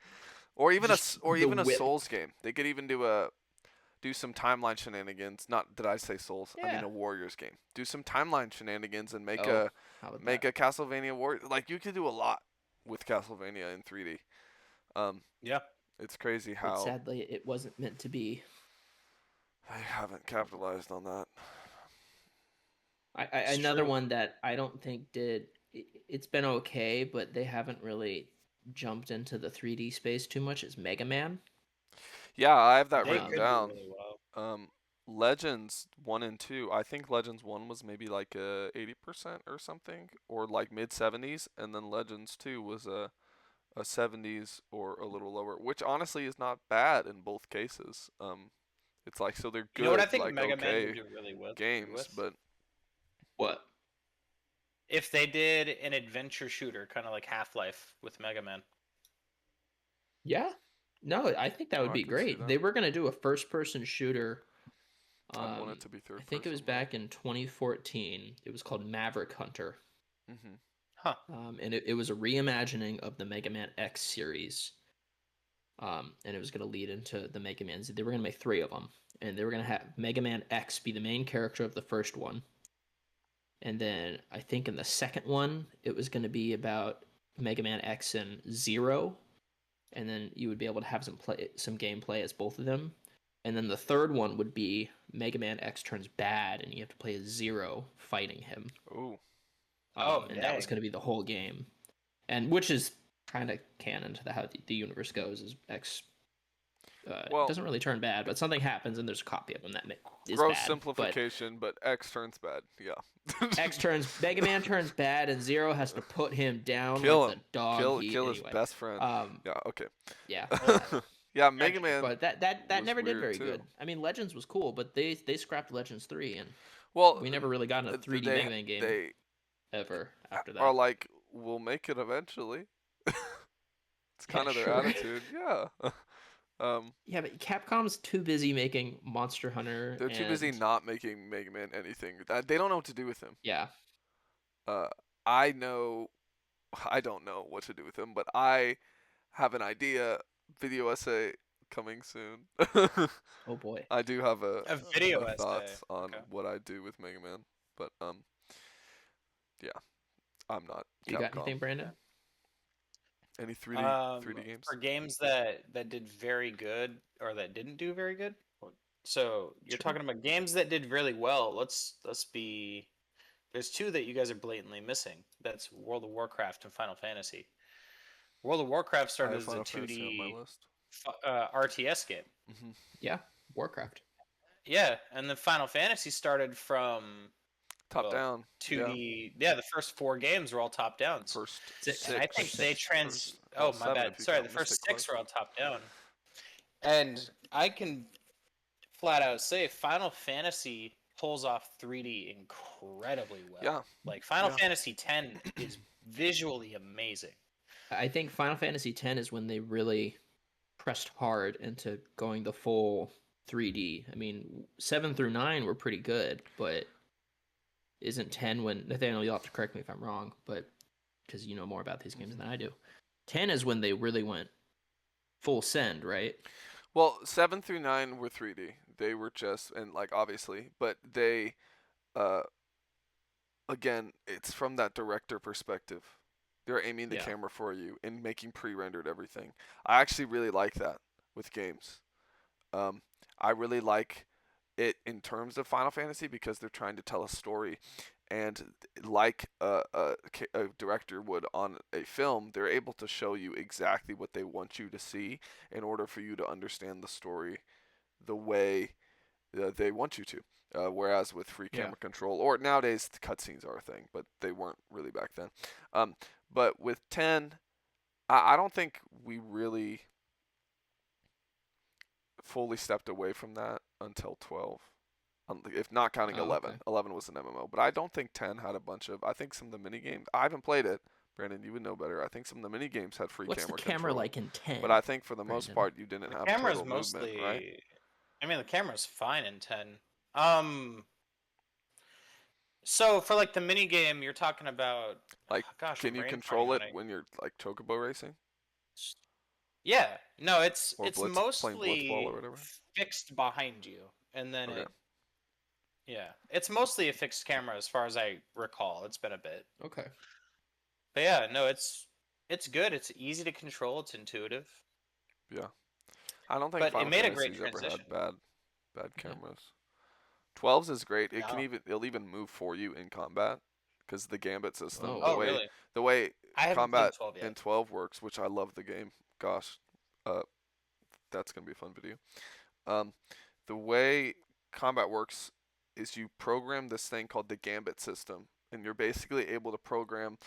or even Just the even a whip. Souls game. They could even do some timeline shenanigans. Not did I say Souls? I mean Yeah. a Warriors game. Do some timeline shenanigans and make Oh, how about a that? Castlevania War. Like you could do a lot with Castlevania in 3D. Yeah. It's crazy But how sadly, it wasn't meant to be. they haven't capitalized on that. It's Another true. one that I don't think did. It's been okay, but they haven't really jumped into the 3D space too much. Is Mega Man. Yeah, I have that They written Um, could do down. really well. Legends 1 and 2. I think Legends 1 was maybe like 80% or something, or like mid 70s, and then Legends 2 was a 70s or a little lower, which honestly is not bad in both cases. It's like so they're You know what I good, think like Mega Man would okay do really well games, with? but what? If they did an adventure shooter, kind of like Half-Life with Mega Man. Yeah. No, I think that would I be could see great. that. They were gonna do a first-person shooter. I'd want it to be I third think it was person, though. back in 2014. It was called Maverick Hunter. Mhm. Huh. And it was a reimagining of the Mega Man X series. And it was going to lead into the Mega Mans. They were going to make 3 of them, and they were going to have Mega Man X be the main character of the first one, and then I think in the second one it was going to be about Mega Man X and Zero, and then you would be able to have some gameplay as both of them, and then the third one would be Mega Man X turns bad, and you have to play as Zero fighting him. Ooh. And that was dang. going to be the whole game, and which is kind of canon to how the universe goes. Is X Well, doesn't really turn bad, but something happens, and there's a copy of him that is gross bad. simplification, but X turns bad. Yeah. Mega Man turns bad, and Zero has to put him down Kill like him. the dog. Kill his Anyway. best friend. Yeah. Okay. Yeah. Yeah, Mega Man. But that was never did weird, very too. good. I mean, Legends was cool, but they scrapped Legends 3, and Well, we never really got a 3D Mega Man game they ever after that. are like, we'll make it eventually. It's kind Yeah, of their sure. attitude. Yeah. Yeah, but Capcom's too busy making Monster Hunter. They're too busy and- not making Mega Man anything. They don't know what to do with him. Yeah. I know, I don't know what to do with him, but I have an idea. Video essay coming soon. Oh boy. I do have A video essay. thoughts on Okay. what I do with Mega Man, but yeah, I'm not You got Capcom. anything, Brandon? Any 3D games? For games that did very good or that didn't do very good. So you're Sure. talking about games that did really well. Let's be. There's two that you guys are blatantly missing. That's World of Warcraft and Final Fantasy. World of Warcraft I started have as a Final Fantasy on my 2D list. RTS game. Hmm. Yeah, Warcraft. Yeah, and the Final Fantasy started from Top well down. Yeah. 2D. Yeah, the first 4 games were all top downs, First Six. and I six. think First they six. trans. Well, Oh my 7 if bad. you Sorry, count the first Mystic 6 Quest. were all top down, and I can flat out say Final Fantasy pulls off 3D incredibly well. Yeah. Like Final Yeah. Fantasy X is visually amazing. I think Final Fantasy X is when they really pressed hard into going the full 3D. I mean, 7 through 9 were pretty good, but isn't 10 when Nathaniel, you'll have to correct me if I'm wrong, but because you know more about these games than I do. 10 is when they really went full send, right? Well, 7 through 9 were 3D. They were just, and like obviously, but they, uh, again, it's from that director perspective. They're aiming the Yeah. camera for you and making pre-rendered everything. I actually really like that with games. Um, I really like it in terms of Final Fantasy because they're trying to tell a story, and like a director would on a film, they're able to show you exactly what they want you to see in order for you to understand the story the way they want you to. Whereas with free Yeah. camera control, or nowadays the cutscenes are a thing, but they weren't really back then. Um, but with 10, I don't think we really fully stepped away from that until 12. If not counting Oh, 11. okay. 11 was an MMO. But I don't think 10 had a bunch of. I think some of the mini games. I haven't played it. Brandon, you would know better. I think some of the mini games had free What's the camera camera control. like in 10? But I think for the most Brandon? part, you didn't The have camera's total movement, right? mostly. I mean, the camera's fine in 10. Um. So for like the mini game, you're talking about. Like, Gosh, can I'm you brain farting control on it it. when you're like chocobo racing Yeah, no, it's or it's blitz playing blitzball or mostly whatever? fixed behind you, and then Okay. yeah, it's mostly a fixed camera as far as I recall. It's been a bit, Okay. but yeah, no, it's good. It's easy to control. It's intuitive, Yeah. I don't think but it Final made a great Fantasy's ever had transition. bad Yeah. cameras. 12's is great. No. It'll even move for you in combat because the gambit system, Oh, Oh, really? the way I haven't played combat 12 yet. in 12 works, which I love the game. Gosh, uh, that's gonna be a fun video. Um, the way combat works is you program this thing called the gambit system, and you're basically able to program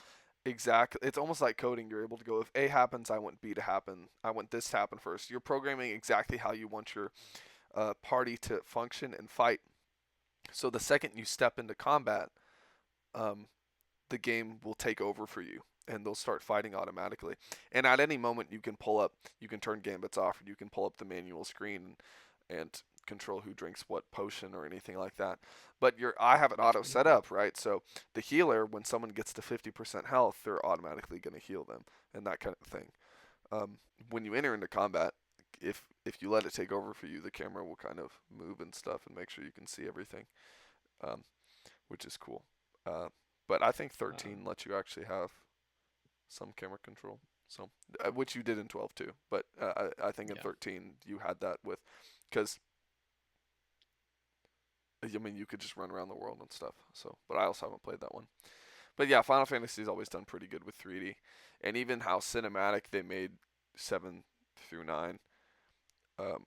exactly. It's almost like coding. You're able to go if A happens, I want B to happen. I want this to happen first. You're programming exactly how you want your party to function and fight. So the second you step into combat, um, the game will take over for you and they'll start fighting automatically. And at any moment, you can turn gambits off, or you can pull up the manual screen and control who drinks what potion or anything like that. But I have it auto set up, right? So the healer, when someone gets to 50% health, they're automatically going to heal them and that kind of thing. When you enter into combat, if you let it take over for you, the camera will kind of move and stuff and make sure you can see everything, um, which is cool. Uh, but I think 13 lets you actually have some camera control, so which you did in 12 too. But I think in Yeah. 13 you had that with, because I mean you could just run around the world and stuff. So, but I also haven't played that one. But yeah, Final Fantasy's always done pretty good with 3D, and even how cinematic they made 7 through 9 um,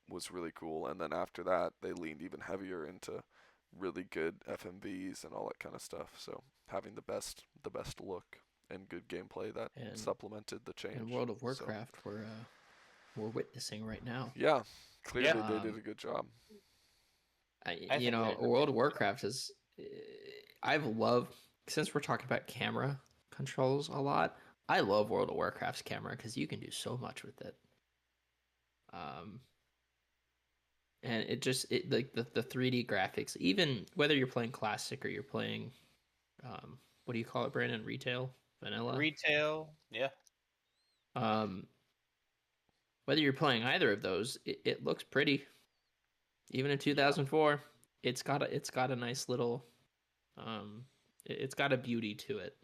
was really cool. And then after that, they leaned even heavier into really good FMVs and all that kind of stuff. So having the best look and good gameplay that And supplemented the change. in World of So, Warcraft, we're witnessing right now. yeah, clearly Yeah. they did a good job. I You think know, they did. World of Warcraft is. I've loved since we're talking about camera controls a lot. I love World of Warcraft's camera because you can do so much with it. And it like the 3D graphics, even whether you're playing classic or you're playing, what do you call it, Brandon? Retail, vanilla. Retail, yeah. Um, whether you're playing either of those, it looks pretty. Even in 2004, it's got a nice little, it's got a beauty to it.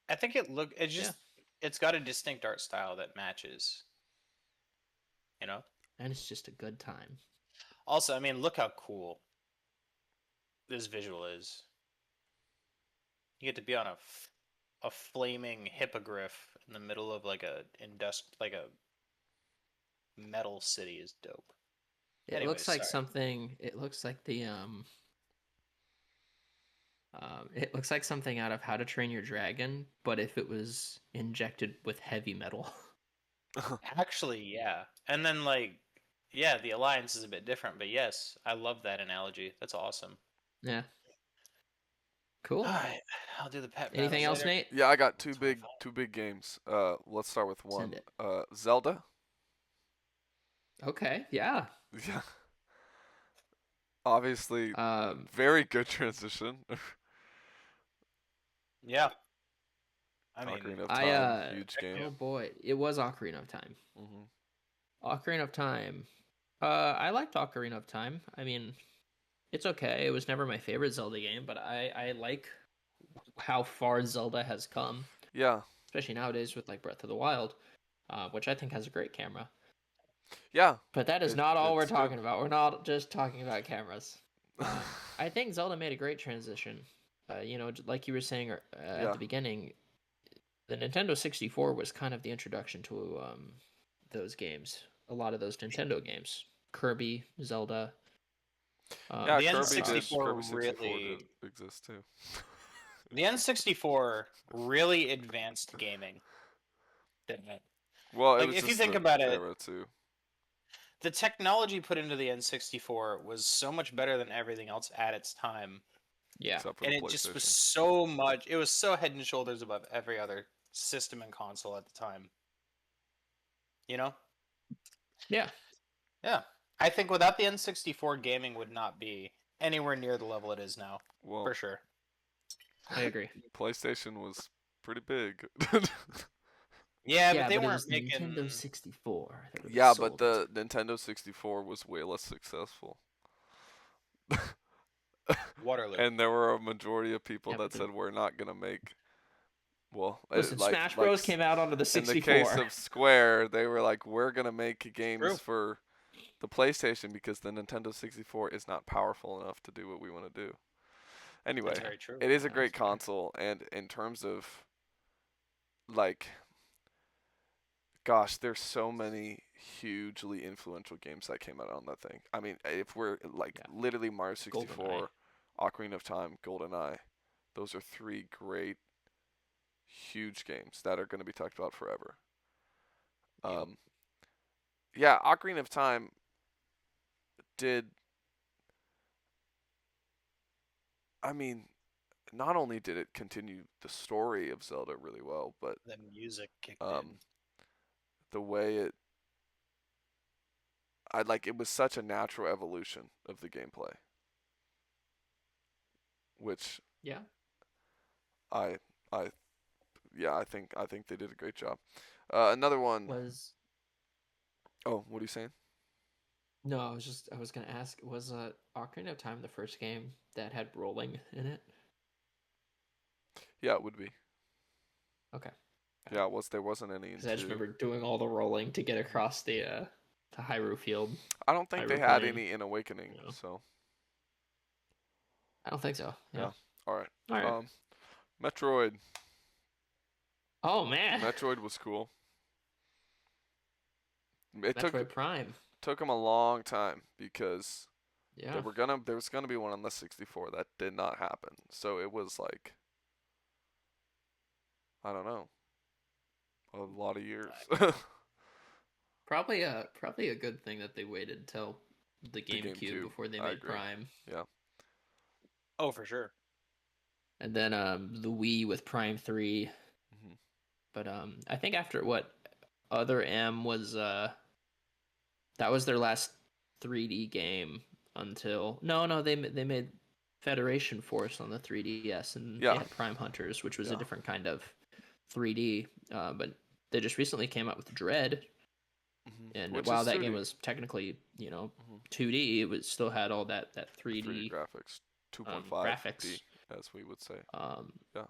I think it's got a distinct art style that matches. You know? and it's just a good time. Also, I mean, look how cool this visual is. You get to be on a flaming hippogriff in the middle of like a metal city is dope. It Anyways, looks like sorry. something. It looks like the It looks like something out of How to Train Your Dragon, but if it was injected with heavy metal. Actually, yeah. And then yeah, the alliance is a bit different, but yes, I love that analogy. That's awesome. Yeah. Cool. All right, I'll do the pet Anything battles else, later. Nate? Yeah, I got That's my fault. two big games. Let's start with Send one. it. Zelda. Okay. Yeah. Yeah. Obviously, Um. very good transition. Yeah, I mean, Ocarina of I Time, huge game. Oh boy, it was Ocarina of Time. Hmm. Ocarina of Time. I liked Ocarina of Time. I mean, it's okay. It was never my favorite Zelda game, but I like how far Zelda has come, Yeah, especially nowadays with like Breath of the Wild, which I think has a great camera. yeah. But that is not all we're It's good. talking about. We're not just talking about cameras. I think Zelda made a great transition. Like you were saying at Yeah, the beginning, the Nintendo 64 was kind of the introduction to those games. A lot of those Nintendo games, Kirby, Zelda. yeah. the Kirby did. N64 Kirby 64 did really, exist too. the N64 really advanced gaming, didn't it? Well, it Like was if you just think the about it, era too. the technology put into the N64 was so much better than everything else at its time. Yeah. Except for And the it just was PlayStation. so much, it was so head and shoulders above every other system and console at the time. You know? Yeah. Yeah. I think without the N64, gaming would not be anywhere near the level it is now. Well, For sure. I agree. PlayStation was pretty big. Yeah, but Yeah, they but it weren't was the making. Nintendo 64 that really Yeah, but sold it. the Nintendo 64 was way less successful. Waterloo. And there were a majority of people Yeah, that but said we're not gonna make. Well, listen, Smash Bros came out onto the in the case 64. of Square, they were like, we're gonna make True. games for the PlayStation because the Nintendo 64 is not powerful enough to do what we want to do. Anyway, That's very true. it is a That's great fair. console, and in terms of like, gosh, there's so many hugely influential games that came out on that thing. I mean, if we're like Yeah. literally Mario GoldenEye. 64, Ocarina of Time, GoldenEye, those are three great, huge games that are going to be talked about forever. Yep. Yeah, Ocarina of Time did. I mean, not only did it continue the story of Zelda really well, but The music kicked in. um, the way it was such a natural evolution of the gameplay, which Yeah. I, I, yeah, I think they did a great job. Another one. Was Oh, what are you saying? No, I was gonna ask, was Ocarina of Time the first game that had rolling in it? Yeah, it would be. Okay. Yeah, it was. There wasn't any in Because I just two. remember doing all the rolling to get across the Hyrule Field. I don't think they Hyrule had Plain. any in Awakening. Yeah. So I don't think so. Yeah. yeah. All right. All right. Metroid. Oh man. Metroid was cool. It Metroid Prime. took them a long time because Yeah. there was gonna be one on the 64 that did not happen. So it was like, I don't know, a lot of years. Probably a good thing that they waited till the The GameCube before they I made agree. Prime. Yeah. Oh, for sure. And then the Wii with Prime 3. Hmm. But I think after what Other M was that was their last 3D game until no they made Federation Force on the 3DS and Yeah. they had Prime Hunters, which was a Yeah. different kind of 3D. But they just recently came out with Dread, and Which while is that 2D. game was technically 2D, Mhm. it was still had all that 3D 3D graphics, 2.5D, graphics. as we would say. Yeah. Yeah.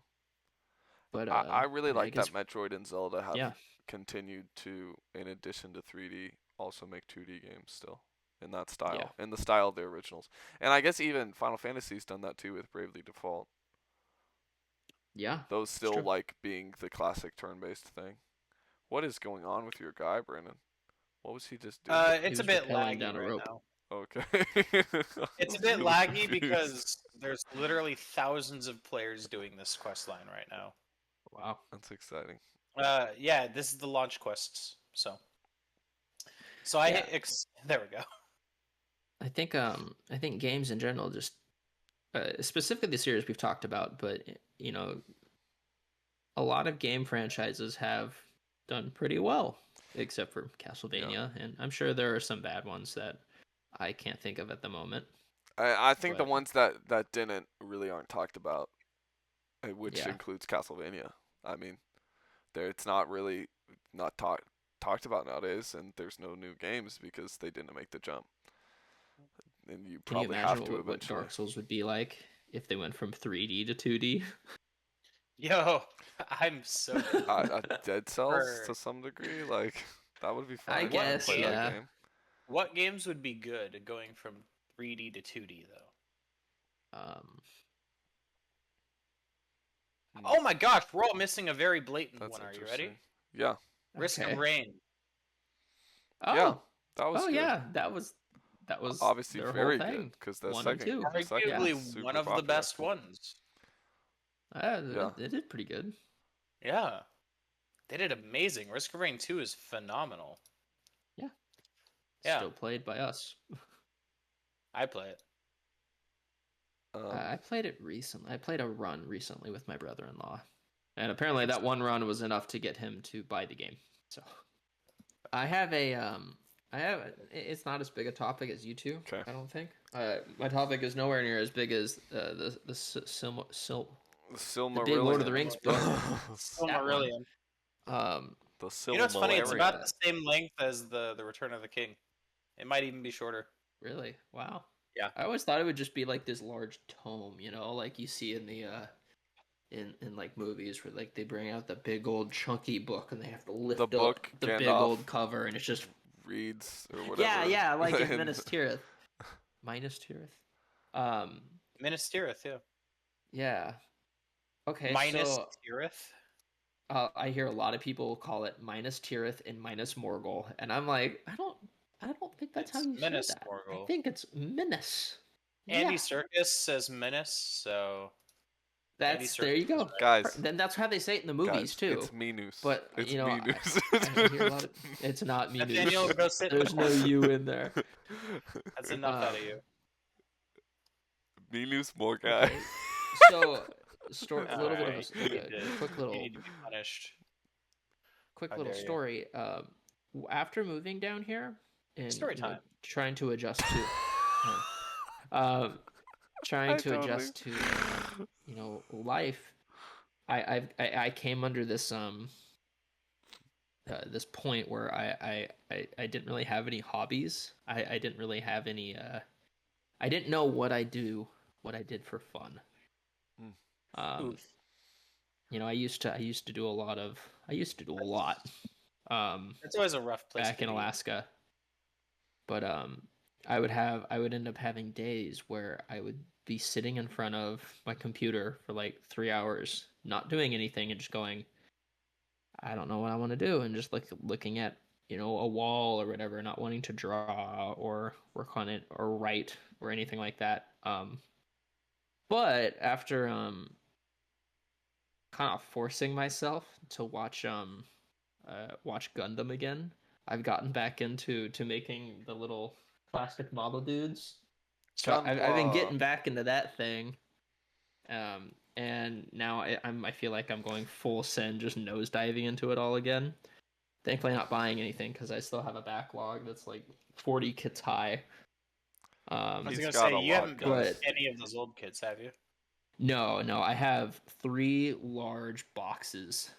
But I really yeah, I like guess that Metroid and Zelda have yeah. continued to, in addition to 3D, also make 2D games still in that Yeah. style, in the style of the originals. And I guess even Final Fantasy's done that too with Bravely Default. Yeah. Those It's still true. like being the classic turn-based thing. What is going on with your guy, Brandon? What was he just doing? He It's a was bit rappelling laggy down a right rope. now. Okay. It's a I'm bit really laggy confused. because there's literally thousands of players doing this quest line right now. Wow. That's exciting. Yeah, this is the launch quests. So I Yeah. hit there we go. I think games in general just specifically the series we've talked about, but a lot of game franchises have done pretty well, except for Yeah. Castlevania, and I'm sure there are some bad ones that I can't think of at the moment. I think the But ones that didn't really aren't talked about, which yeah, includes Castlevania. I mean, it's not really not talked about nowadays, and there's no new games because they didn't make the jump, and you can you probably imagine have to what eventually. Dark Souls would be like if they went from 3D to 2D? Yo, I'm so Dead Cells for to some degree, like that would be I fine. I'd guess, play that yeah. game. what games would be good going from 3D to 2D though? Um, Hmm, Oh my gosh, we're all missing a very blatant that's one. Are you interesting. ready? Yeah, Risk of okay. Rain. yeah, Oh, that was oh good. yeah, that was Obviously, their whole very good thing. because the 1 and 2. second Yeah, Arguably was one super of the popular. best ones. Yeah, it did pretty good. Yeah, they did amazing. Risk of Rain 2 is phenomenal. Yeah, Yeah, still played by us. I play it. um, I played it recently. I played a run recently with my brother-in-law, and apparently that one run was enough to get him to buy the game. So I have a it's not as big a topic as you two. okay. I don't think. My topic is nowhere near as big as The the big Lord of the Silmarillion. Rings book. That one. Silmarillion. Um, The You know what's funny? It's for Silmarillion. about the same length as the Return of the King. It might even be shorter. really, wow. Yeah. I always thought it would just be like this large tome, like you see in the in like movies where like they bring out the big old chunky book and they have to The lift up book the big Gandalf old cover and it's just reads or yeah, whatever. yeah, like in And Minas Tirith. Minas Tirith. Um, Minas Tirith, yeah. yeah. Okay, Minus so Tirith? I hear a lot of people call it Minas Tirith and Minas Morgul, and I'm like, I don't think that's how It's you say Minas that. I Morgul. think it's Minas. Andy Yeah, Serkis says Menace, so Andy that's there Serkis you is go. right. guys, Then that's how they say it in the movies it's too. Minus. But It's Minus. I hear a lot of it's not Nathaniel, Minus. go sit in the There's no corner. U in there. That's enough out of Um, you. Minus more guy. okay, so a little bit of Alright, like a you need to be punished. quick How little dare you. story. After moving down here and Story time. trying to adjust to, um, trying I to totally. adjust to life, I came under this this point where I didn't really have any hobbies. I didn't really have any I didn't know what I did for fun. Mm. Oof. I used to do a lot. It's always a rough place Back to in be. Alaska. But I would end up having days where I would be sitting in front of my computer for like 3 hours, not doing anything and just going, I don't know what I want to do, and just like looking at a wall or whatever, not wanting to draw or work on it or write or anything like that. But after kind of forcing myself to watch Gundam again, I've gotten back to making the little plastic model dudes. So I've been Chandra. getting back into that thing, and now I feel like I'm going full send, just nosediving into it all again. Thankfully, not buying anything because I still have a backlog that's like 40 kits high. I was He's gonna got say a you lot, haven't beat guys. But any of those old kids, have you? no, I have 3 large boxes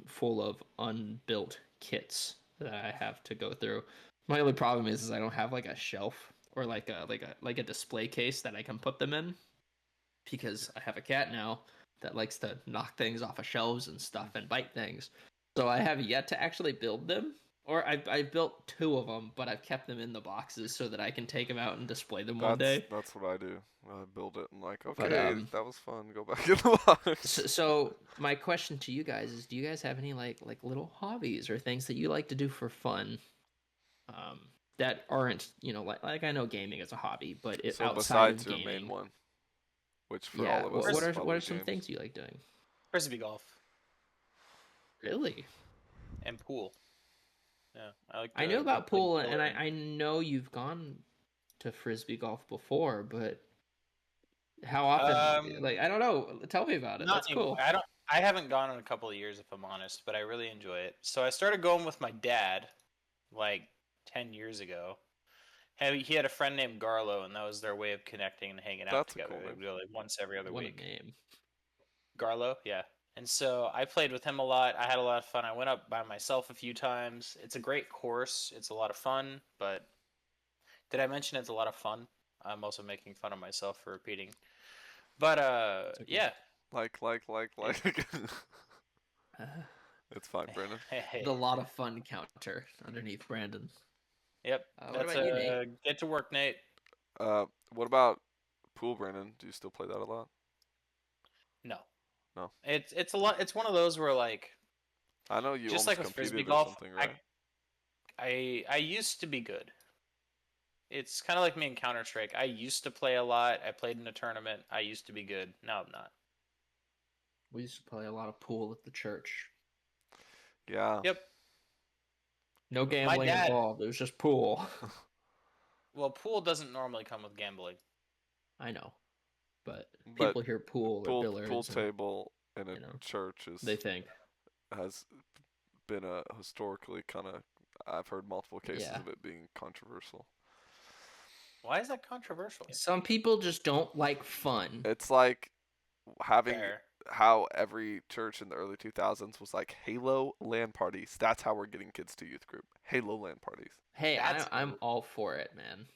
full of unbuilt kits that I have to go through. My only problem is I don't have like a shelf or like a display case that I can put them in because I have a cat now that likes to knock things off of shelves and stuff and bite things. So I have yet to actually build them, Or I built 2 of them, but I've kept them in the boxes so that I can take them out and display them one That's day. that's what I do. I build it and like, But okay, that was fun. Go back in the box. so my question to you guys is, do you guys have any like little hobbies or things that you like to do for fun? Um, that aren't, like I know gaming is a hobby, but So outside besides of your main gaming, one, which for yeah. all of us What is are probably some games. things you like doing? Frisbee golf Really? and pool. Yeah, I like I know to go about play pool, and biller. I know you've gone to frisbee golf before, but how often? Um, Like, I don't know. Tell me about it. not That's anymore. cool. I haven't gone in a couple of years, if I'm honest, but I really enjoy it. So I started going with my dad like 10 years ago. He had a friend named Garlo, and that was their way of connecting and hanging out That's a together. cool They name. would go like once every other What a week. name. Garlo, yeah. And so I played with him a lot. I had a lot of fun. I went up by myself a few times. It's a great course. It's a lot of fun, but did I mention it's a lot of fun? I'm also making fun of myself for repeating. But It's okay. yeah. Like. It, It's fine, Brandon. The lot of fun counter underneath Brandon. Yep. What That's about you, Nate? a get to work, Nate. What about pool, Brandon? Do you still play that a lot? No. No. It's a lot. It's one of those where like I know you just almost like with frisbee competed or golf, something, I right? I used to be good. It's kind of like me in Counter Strike. I used to play a lot. I played in a tournament. I used to be good. Now I'm not. We used to play a lot of pool at the church. Yeah. Yep. No My gambling dad. involved. It was just pool. Well, pool doesn't normally come with gambling. I know, but But people hear pool or pool billiards, and table in a you know church they think, has been a historically kind of. I've heard multiple cases yeah. of it being controversial. Why is that controversial? Some people just don't like fun. It's like having Fair. how every church in the early 2000s was like Halo LAN parties. That's how we're getting kids to youth group. Halo LAN parties. Hey, That's I'm all for it, man.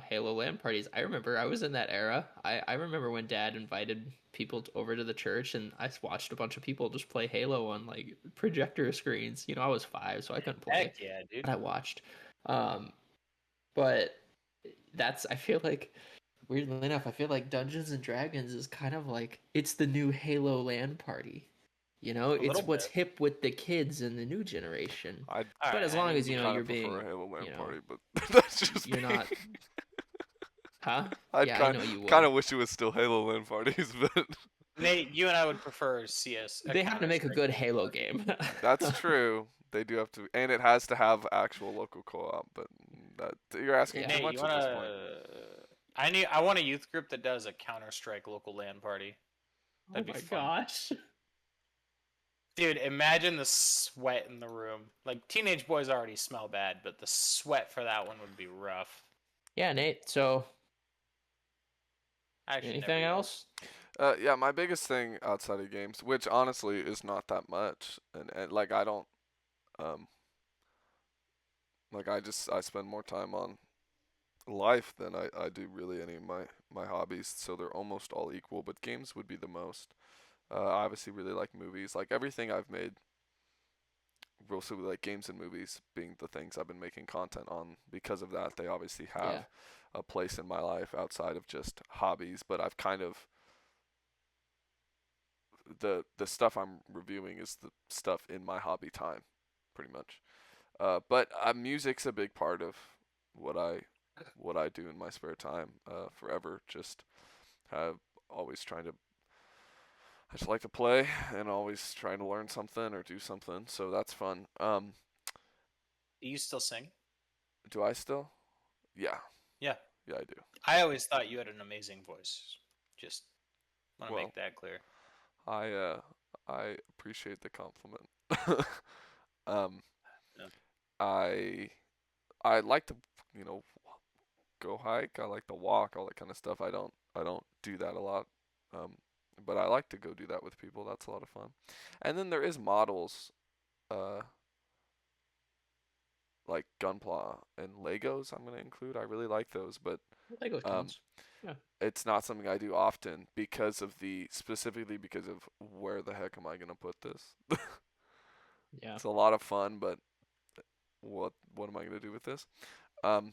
Halo LAN parties. I remember I was in that era. I remember when Dad invited people over to the church, and I watched a bunch of people just play Halo on like projector screens. I was 5, so I couldn't play, heck yeah, dude. but I watched. Um, but I feel like, weirdly enough, I feel like Dungeons and Dragons is kind of like it's the new Halo LAN party. A It's little what's bit. hip with the kids and the new generation. I'd All But right. as I long mean, as kind you're of prefer being, a Halo LAN you know, party, but that's just you're me. not, huh? I'd Yeah, I kind know you kind would. of wish it was still Halo LAN parties, but Nate, you and I would prefer CS. They have to make a good Halo game. that's true. They do have to, and it has to have actual local co-op. But that you're asking Yeah. too Nate, you much at this point. wanna? I want a youth group that does a Counter Strike local LAN party. Oh That'd be my fun. gosh. Dude, imagine the sweat in the room. Like teenage boys already smell bad, but the sweat for that one would be rough. Yeah, Nate. So, I actually never anything yelled. else? Yeah, my biggest thing outside of games, which honestly is not that much, and like I don't, um, like I spend more time on life than I do really any of my hobbies, so they're almost all equal. But games would be the most. I obviously really like movies. Like everything I've made, mostly like games and movies being the things I've been making content on. Because of that, they obviously Yeah. have a place in my life outside of just hobbies. But I've kind of the stuff I'm reviewing is the stuff in my hobby time, pretty much. But music's a big part of what I do in my spare time. Forever, just have always trying to. I just like to play and always trying to learn something or do something. So that's fun. Do you still sing? Do I still? Yeah, Yeah. yeah, I do. I always thought you had an amazing voice. Just want to Well, make that clear. I appreciate the compliment. um, Yeah. I I like to go hike. I like to walk, all that kind of stuff. I don't do that a lot. Um, but I like to go do that with people. That's a lot of fun. And then there is models, uh, like Gunpla and Legos. I'm gonna include. I really like those, but Lego um, counts. Yeah. it's not something I do often because of specifically because of where the heck am I gonna put this? Yeah. It's a lot of fun, but what am I gonna do with this? Um,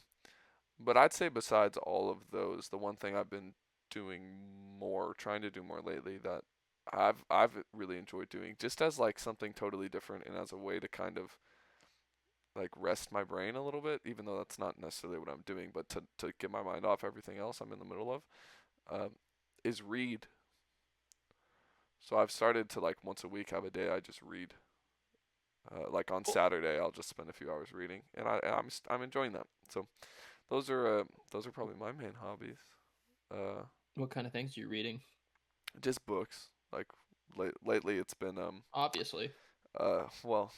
but I'd say besides all of those, the one thing I've been trying to do more lately that I've really enjoyed doing, just as like something totally different and as a way to kind of like rest my brain a little bit, even though that's not necessarily what I'm doing, but to get my mind off everything else I'm in the middle of, um, is read. So I've started to like once a week have a day I just read. Like on Cool. Saturday, I'll just spend a few hours reading, and I'm enjoying that. So those are probably my main hobbies. Uh, What kind of things are you reading? just books. Like lately, it's been Obviously. well,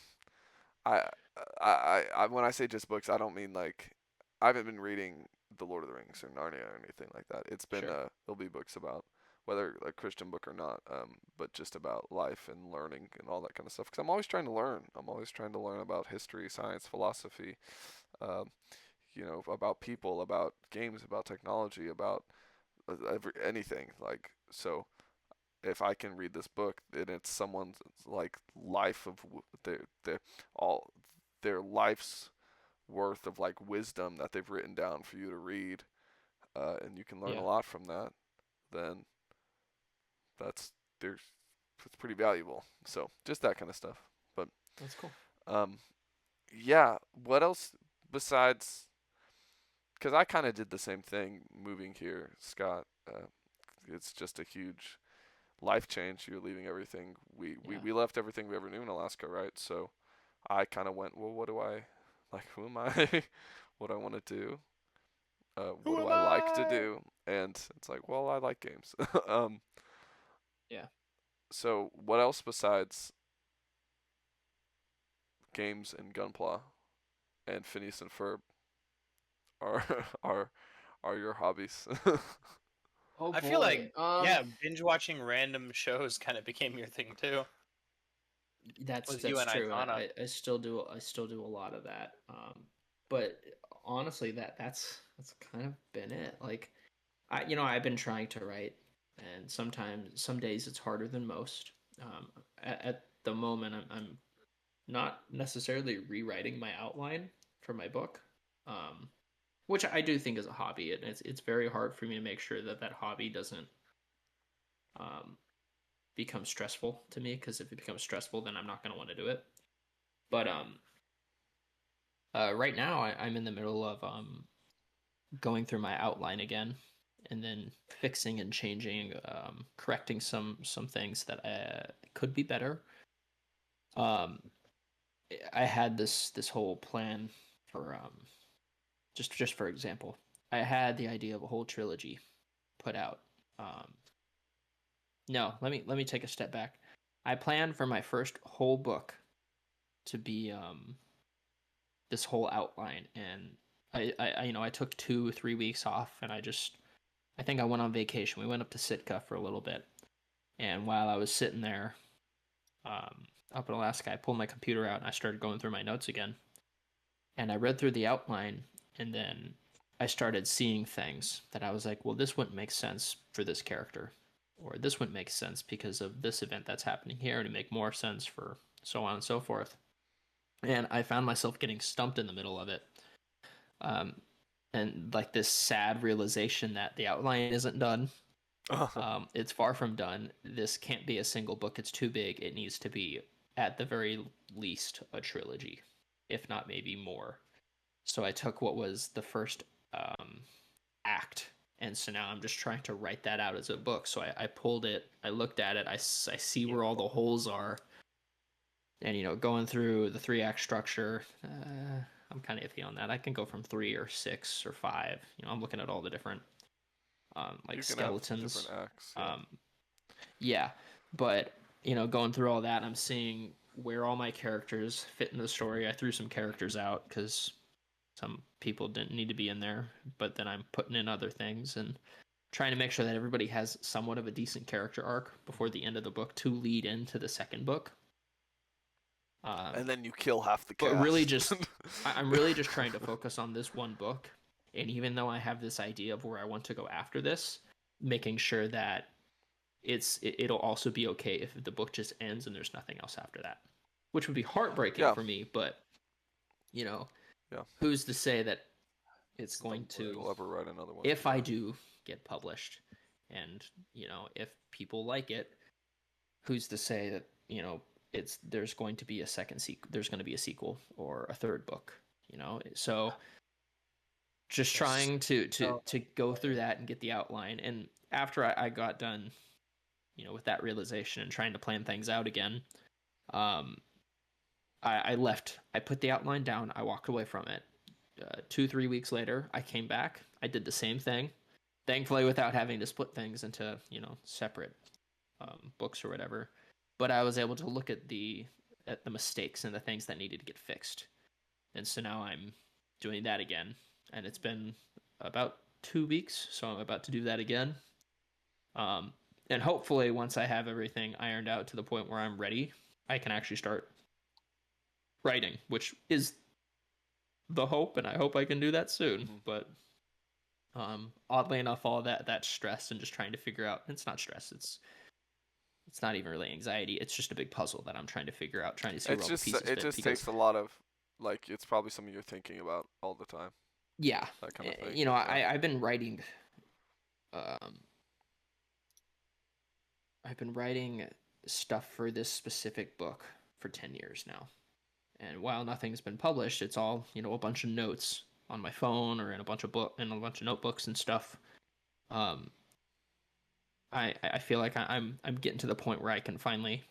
I, when I say just books, I don't mean like I haven't been reading The Lord of the Rings or Narnia or anything like that. It's been Sure. there'll be books about whether a Christian book or not, but just about life and learning and all that kind of stuff. Because I'm always trying to learn. I'm always trying to learn about history, science, philosophy, um, about people, about games, about technology, about anything. Like so, if I can read this book and it's someone's like life of their all their life's worth of like wisdom that they've written down for you to read, and you can learn a Yeah, lot from that, then that's there's it's pretty valuable. So just that kind of stuff. But that's cool. um, yeah, what else besides? Because I kind of did the same thing moving here, Scott. It's just a huge life change. You're leaving everything. Yeah. We left everything we ever knew in Alaska, right? So I kind of went, well, what do I like? Who am I? What do I want to do? What Who do am I like to I? do? And it's like, well, I like games. um, Yeah. so what else besides games and Gunpla and Phineas and Ferb are are are your hobbies? Oh I feel like boy. yeah, binge watching random shows kind of became your thing too. With you That's and true. Aitana. I still do a lot of that. But honestly, that's kind of been it. Like I've been trying to write, and sometimes some days it's harder than most. At the moment, I'm not necessarily rewriting my outline for my book, um, which I do think is a hobby, and it's very hard for me to make sure that that hobby doesn't um, become stressful to me. Because if it becomes stressful, then I'm not going to want to do it. But right now, I'm in the middle of going through my outline again, and then fixing and changing, correcting some things that could be better. Um, I had this whole plan for just for example, I had the idea of a whole trilogy put out. Um, no, let me take a step back. I planned for my first whole book to be this whole outline, and I took 2 3 weeks off, and I think I went on vacation. We went up to Sitka for a little bit, and while I was sitting there up in Alaska, I pulled my computer out and I started going through my notes again, and I read through the outline, and then I started seeing things that I was like, well, this wouldn't make sense for this character, or this wouldn't make sense because of this event that's happening here, and it make more sense for so on and so forth. And I found myself getting stumped in the middle of it, um, and like this sad realization that the outline isn't done. It's far from done. This can't be a single book. It's too big. It needs to be, at the very least, a trilogy, if not maybe more. So I took what was the first um, act, and so now I'm just trying to write that out as a book. So I pulled it, I looked at it, I see where all the holes are, and going through the 3 act structure. I'm kind of iffy on that. I can go from 3 or 6 or 5. I'm looking at all the different like You can have skeletons. different acts, yeah. Um, yeah, but going through all that, I'm seeing where all my characters fit in the story. I threw some characters out because some people didn't need to be in there, but then I'm putting in other things and trying to make sure that everybody has somewhat of a decent character arc before the end of the book to lead into the second book. And then you kill half the But really, cast. I'm really just trying to focus on this one book. And even though I have this idea of where I want to go after this, making sure that it'll also be okay if the book just ends and there's nothing else after that, which would be heartbreaking Yeah, for me. But you know, Yeah. who's to say that it's It's the going to, We'll ever write another one. if I do get published, and if people like it, who's to say that there's going to be a there's going to be a sequel or a third book, so just There's trying to so go through that and get the outline. And after I got done, with that realization and trying to plan things out again, I left. I put the outline down. I walked away from it. 2-3 weeks later, I came back. I did the same thing, thankfully without having to split things into separate books or whatever. But I was able to look at the mistakes and the things that needed to get fixed. And so now I'm doing that again. And it's been about 2 weeks, so I'm about to do that again. And hopefully, once I have everything ironed out to the point where I'm ready, I can actually start writing, which is the hope, and I hope I can do that soon. Mm-hmm. But oddly enough, all that stress and just trying to figure out, it's not stress, it's not even really anxiety, it's just a big puzzle that I'm trying to figure out, trying to see where all the pieces fit. It just takes a lot of, like, it's probably something you're thinking about all the time. Yeah, that kind of thing. I've been writing I've been writing stuff for this specific book for 10 years now. And while nothing's been published, it's all, a bunch of notes on my phone or in a bunch of notebooks and stuff. I feel like I'm getting to the point where I can finally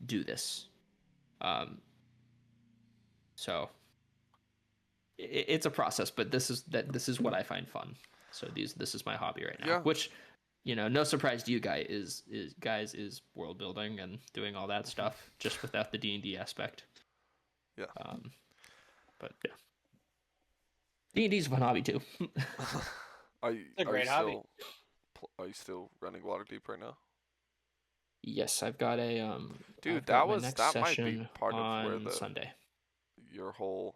do this. So it's a process, but this is what I find fun. So this is my hobby right now, Yeah. which, no surprise to you guys is world building and doing all that stuff, just without the D&D aspect. Yeah. But yeah, D&D's a fun hobby too. Are you It's a great hobby. Are you still running Waterdeep right now? Yes, I've got a Dude, I've got my that next might be session part of where on Sunday. your whole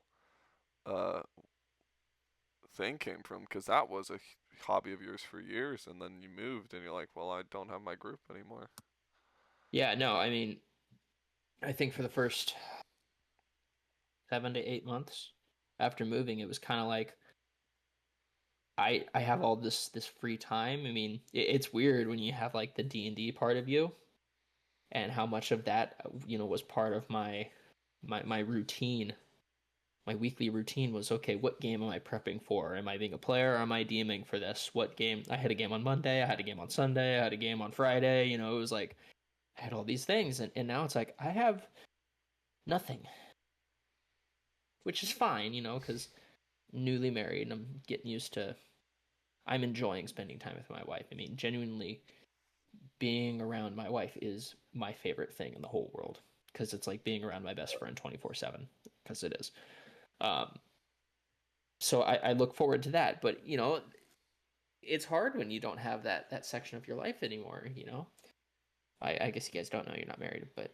thing came from, because that was a hobby of yours for years, and then you moved and you're like, well, I don't have my group anymore. Yeah, no, I mean, I think for the first 7 to 8 months after moving, it was kind of like I have all this free time. I mean, it's weird when you have like the D&D part of you, and how much of that was part of my routine. My weekly routine was, okay, what game am I prepping for? Am I being a player or am I DMing for this? What game? I had a game on Monday, I had a game on Sunday, I had a game on Friday. It was like I had all these things, and now it's like I have nothing, which is fine, because newly married and I'm enjoying spending time with my wife. I mean, genuinely, being around my wife is my favorite thing in the whole world, because it's like being around my best friend 24/7, because it is. So I look forward to that, but it's hard when you don't have that section of your life anymore. I guess you guys don't know, you're not married, but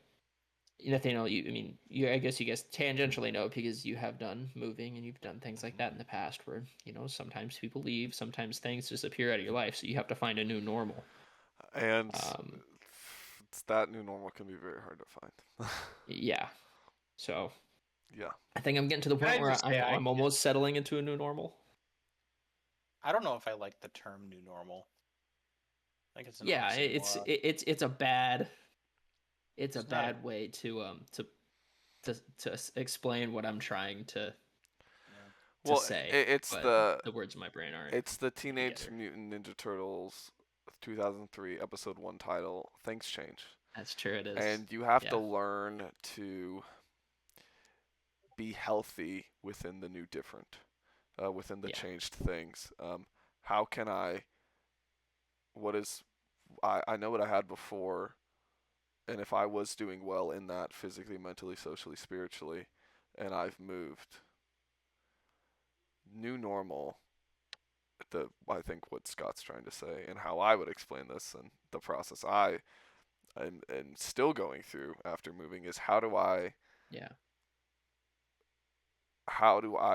Nathaniel, I guess you guys tangentially know, because you have done moving and you've done things like that in the past, where sometimes people leave, sometimes things disappear out of your life, so you have to find a new normal. And that new normal can be very hard to find. Yeah. So yeah, I think I'm getting to the Can I point where just say I'm almost settling into a new normal. I don't know if I like the term "new normal." I think it's an Yeah, oxymoron. it's a bad It's not a- way to explain what I'm trying to well, say. it's but the words in my brain aren't. It's the Teenage together. Mutant Ninja Turtles 2003 episode 1 title. Things change. That's true. It is. And you have to learn to be healthy within the new different, within the changed things. How can I? I know what I had before, and if I was doing well in that physically, mentally, socially, spiritually, and I've moved, new normal. I think what Scott's trying to say, and how I would explain this, and the process I am still going through after moving, is how do I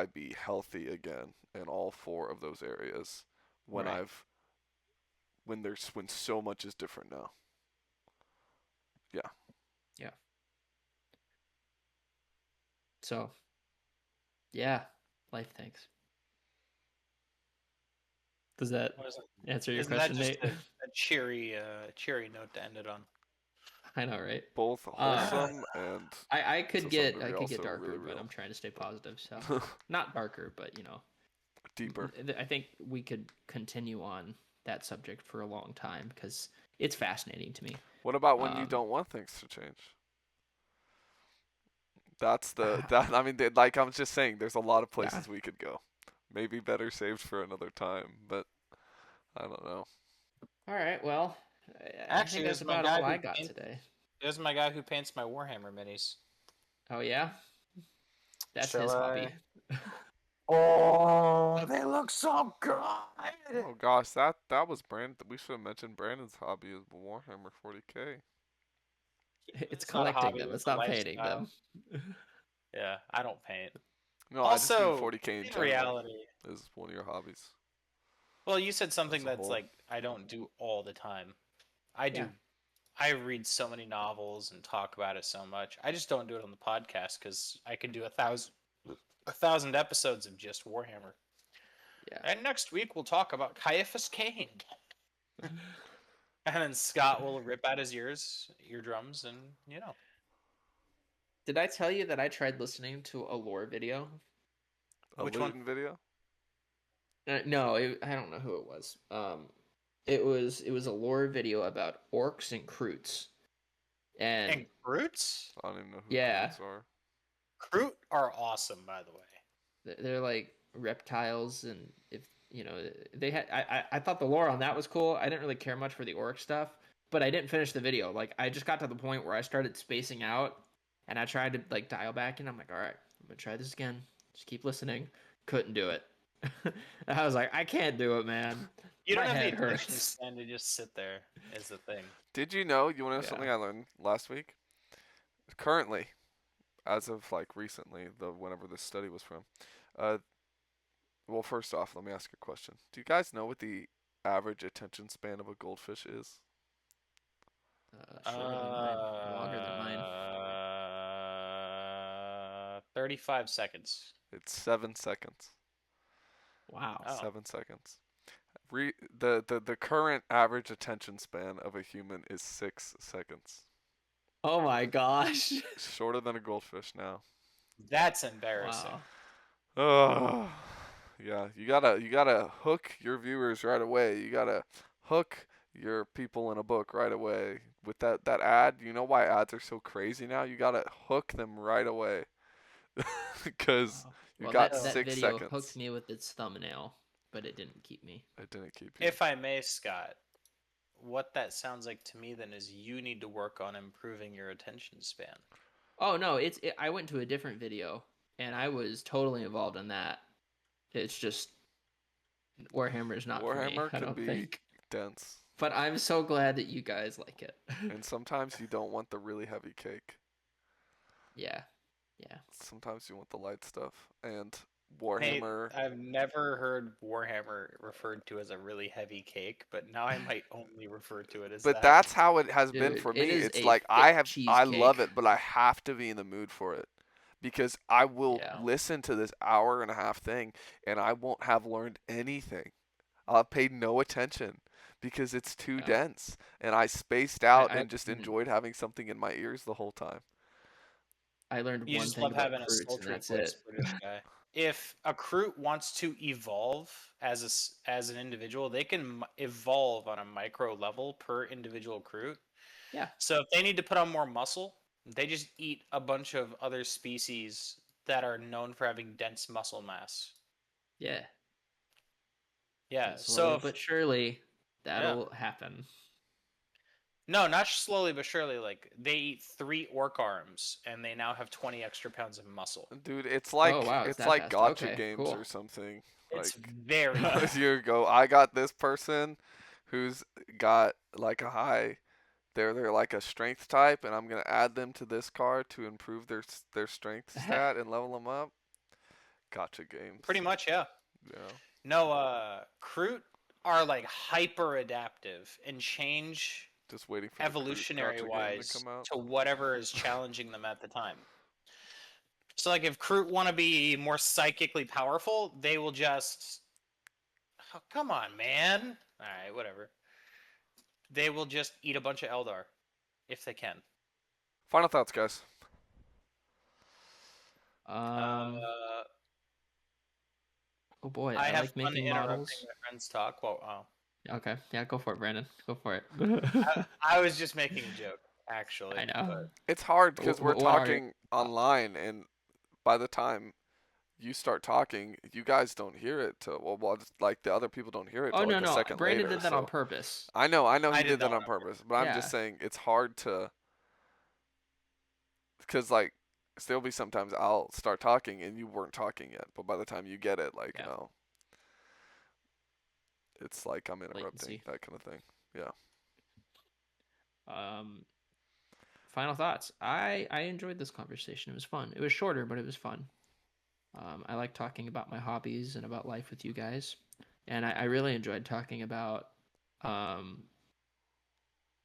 be healthy again in all 4 of those areas when when so much is different now. Yeah. Yeah. So Yeah, life thanks. Does that What is it? answer your Isn't that question, just Nate? a cheery note to end it on? I know, right? Both Um, wholesome and I to could some get degree also darker, really but real. I'm trying to stay positive. So not darker, but Deeper. I think we could continue on that subject for a long time because it's fascinating to me. What about when you Um, don't want things to change? That's that. I mean, like I'm just saying, there's a lot of yeah. places we could go. Maybe better saved for another time, but I don't know. All right. Well, I think Actually, that's about all I got today. it was my guy who paints my Warhammer minis. Oh yeah, that's Shall his I? hobby. Oh, they look so good. Oh gosh, that was Brandon. We should have mentioned Brandon's hobby is Warhammer 40K. It's It's not a collecting hobby; them. It's it's a not painting lifestyle. them. Yeah, I don't paint. No, I just mean Also, 40K in in general reality, is one of your hobbies well, you said something as a that's whole. like I don't do all the time. I Yeah. do. I read so many novels and talk about it so much. I just don't do it on the podcast because I could do a thousand episodes of just Warhammer. Yeah. And next week we'll talk about Caiaphas Cain. And then Scott will rip out his eardrums, and Did I tell you that I tried listening to a lore video? A which one? Luton video? No, I don't know who it was. It was a lore video about orcs and croots, and And Croots? I don't even know who yeah, Croots are. Croot are awesome, by the way. they're like reptiles, and if they had, I thought the lore on that was cool. I didn't really care much for the orc stuff, but I didn't finish the video. Like I just got to the point where I started spacing out, and I tried to like dial back, and I'm like, all right, I'm gonna try this again. Just keep listening. Couldn't do it. I was like, I can't do it, man. You don't My have the head attention hurts. span to just sit there, is the thing. Did you know? You want to know Yeah. something I learned last week? Currently, as of like recently, the whenever this study was from, uh, well, first off, let me ask you a question. Do you guys know what the average attention span of a goldfish is? Shorter than mine, longer than mine. 35 seconds. It's 7 seconds. Wow. Oh. 7 seconds. The current average attention span of a human is 6 seconds. Oh my gosh. Shorter than a goldfish now. That's embarrassing. Wow. Oh, yeah. You gotta hook your viewers right away. You gotta hook your people in a book right away with that ad. You know why ads are so crazy now? You gotta hook them right away because Wow. you Well, got that six video seconds. hooked me with its thumbnail, but it didn't keep me. It didn't keep you. If I may, Scott, what that sounds like to me then is you need to work on improving your attention span. Oh no, I went to a different video and I was totally involved in that. It's just Warhammer is not for me, Warhammer I can don't be think. dense, But I'm so glad that you guys like it. and sometimes you don't want the really heavy cake. Yeah. Yeah. Sometimes you want the light stuff. And Nate, Warhammer, I've never heard Warhammer referred to as a really heavy cake, but now I might only refer to it as but that. that's how it has been Dude, for it me. is It's a like thick I love cheesecake. it, but I have to be in the mood for it because I will Yeah. listen to this hour and a half thing and I won't have learned anything. I'll have paid no attention because it's too Yeah. dense and I spaced out I and just enjoyed having something in my ears the whole time. I learned You one just thing love about having a Croots, and sultry that's it. voice for this guy. If a Kroot wants to evolve as an individual, they can evolve on a micro level per individual Kroot. Yeah. So if they need to put on more muscle, they just eat a bunch of other species that are known for having dense muscle mass. Yeah. Yeah. And So slowly but surely, yeah. that'll happen. No, not slowly but surely. Like they eat 3 orc arms, and they now have 20 extra pounds of muscle. Dude, it's Oh like wow, it's it's that like fast. gotcha Okay, games cool. or something. It's Like very a fast. year ago, I got this person who's got like a high. They're like a strength type, and I'm gonna add them to this card to improve their strength stat and level them up. Gotcha games. Pretty much, yeah. Yeah. No, Kroot are like hyper adaptive and change Just waiting for the Groot evolutionary gotcha game to wise come out. to whatever is challenging them at the time. So like if Kroot want to be more psychically powerful, they will just oh, come on, man. All right, whatever. They will just eat a bunch of Eldar if they can. Final thoughts, guys. Um. Uh, Oh boy, I I have like fun making interrupting models. my friends talk. Well, oh. Okay, yeah, go for it, Brandon. Go for it. I was just making a joke, actually. I know. But It's hard because we're What are you? talking online, and by the time you start talking, you guys don't hear it till like the other people don't hear it Oh till no, like a no, second Brandon later. did that on So purpose. I know I he did did that that one on on purpose, but I'm just Yeah. saying it's hard to because like there'll be sometimes I'll start talking and you weren't talking yet, but by the time you get it, like Yeah. oh, it's like I'm interrupting Latency. that kind of thing. Yeah. Um, Final thoughts. I enjoyed this conversation. It was fun. It was shorter, but it was fun. I like talking about my hobbies and about life with you guys, and I really enjoyed talking about um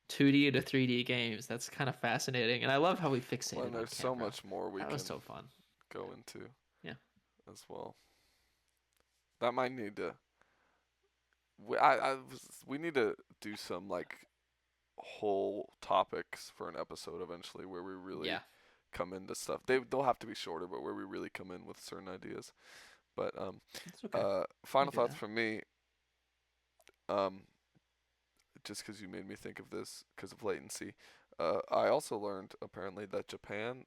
2D to 3D games. That's kind of fascinating, and I love how we Well, and fixated on there's so camera. much more we That was can so fun. go into Yeah. as well. That might need to. We need to do some like whole topics for an episode eventually where we really Yeah. come into stuff. They'll have to be shorter, but where we really come in with certain ideas. But It's okay. We final do thoughts that. from me. Um, just because you made me think of this because of latency. I also learned apparently that Japan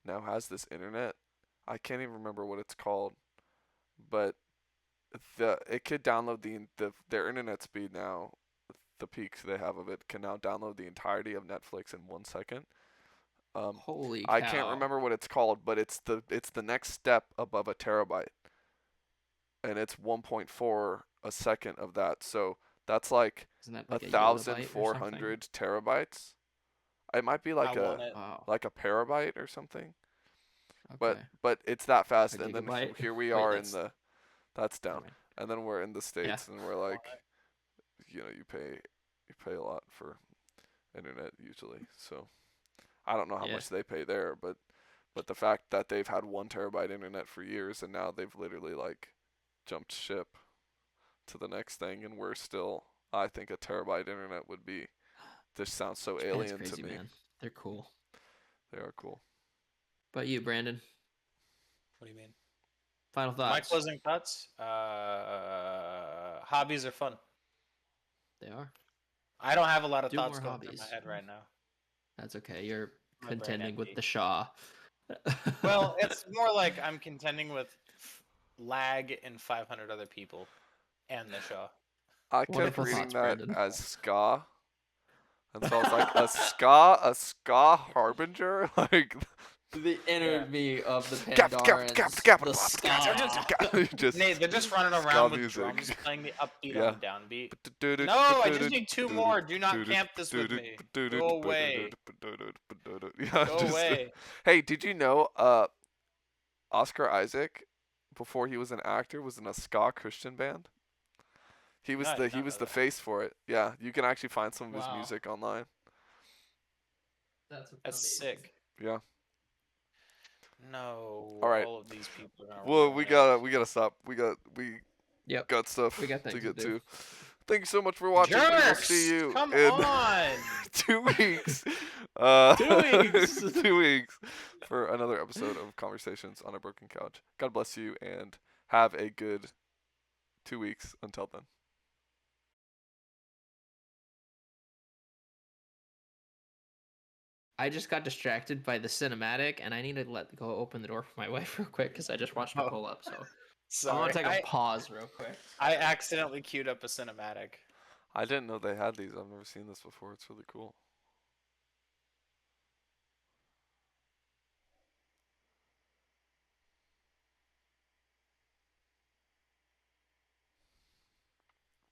now has this internet. I can't even remember what it's called, but it could download their internet speed now. The peaks they have of it can now download the entirety of Netflix in 1 second. Um, Holy I can't cow! remember what it's called, but it's the next step above a terabyte, and it's 1.4 a second of that. So that's like Isn't that a like a thousand yottabyte or four something? hundred terabytes. It might be I like want a it. Wow. like a parabyte or something, but Okay. it's that A fast. And then gigabyte. here we Wait, are in that's the that's never down, mind. and then we're in the Yeah. states, and we're I want like, you pay a lot for internet usually. So I don't know how Yeah. much they pay there, but the fact that they've had 1 terabyte internet for years and now they've literally like jumped ship to the next thing, and we're still. I think a terabyte internet would be. This sounds so Japan's alien to crazy, me. man. They're cool. They are cool. But you, Brandon, What do you mean? final My thoughts. closing thoughts. Hobbies are fun. They are. I don't have a lot of Do thoughts more going through my hobbies. head right now. That's okay. You're My brain contending with empty. the Shaw. Well, it's more like I'm contending with lag and 500 other people and the show. I kept Wonderful reading thoughts, that Brandon. as ska, and so I was like, a ska harbinger, like The Yeah. enemy of the capital just Nate, they're just running ska around with music. drums playing the upbeat Yeah. on the downbeat. No, I just need two more. Do not Yeah, camp this with me. Go away. Go just away. hey, did you know Oscar Isaac, before he was an actor, was in a ska Christian band? He was No, I the did he not was know the that. face for it. Yeah, you can actually find some of his Wow. music online. That's That's sick. Yeah. No, All right. all of these people are gonna Well, ruin it. we gotta stop. Yep. Got stuff We got to things get to do. to. Thank you so much for watching. We will see Jerks! you Come in on! 2 weeks. 2 weeks. 2 weeks for another episode of Conversations on a Broken Couch. God bless you and have a good 2 weeks until then. I just got distracted by the cinematic, and I need to go open the door for my wife real quick because I just watched her Oh. pull up. So I'm Sorry. gonna take a pause real quick. I accidentally queued up a cinematic. I didn't know they had these. I've never seen this before. It's really cool.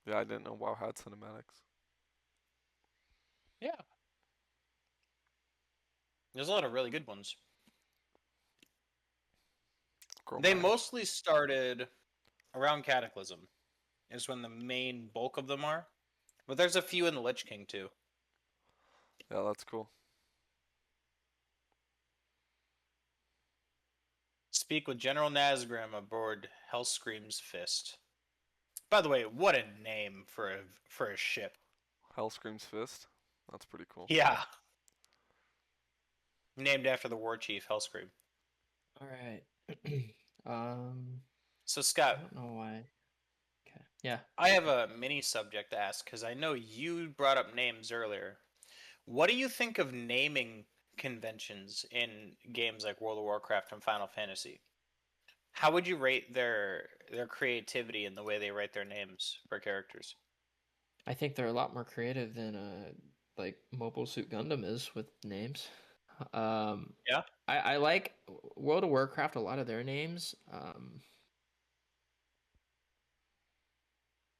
Yeah, I didn't know WoW had cinematics. Yeah. There's a lot of really good ones. Girl They math. mostly started around Cataclysm, is when the main bulk of them are. But there's a few in the Lich King too. Yeah, that's cool. Speak with General Nazgrim aboard Hellscream's Fist. By the way, what a name for a ship. Hellscream's Fist. That's pretty cool. Yeah. Named after the war chief, Hellscream. All right. So I Scott, don't know why. Okay. Yeah. I have a mini subject to ask because I know you brought up names earlier. What do you think of naming conventions in games like World of Warcraft and Final Fantasy? How would you rate their creativity in the way they write their names for characters? I think they're a lot more creative than like Mobile Suit Gundam is with names. Yeah. I like World of Warcraft. A lot of their names.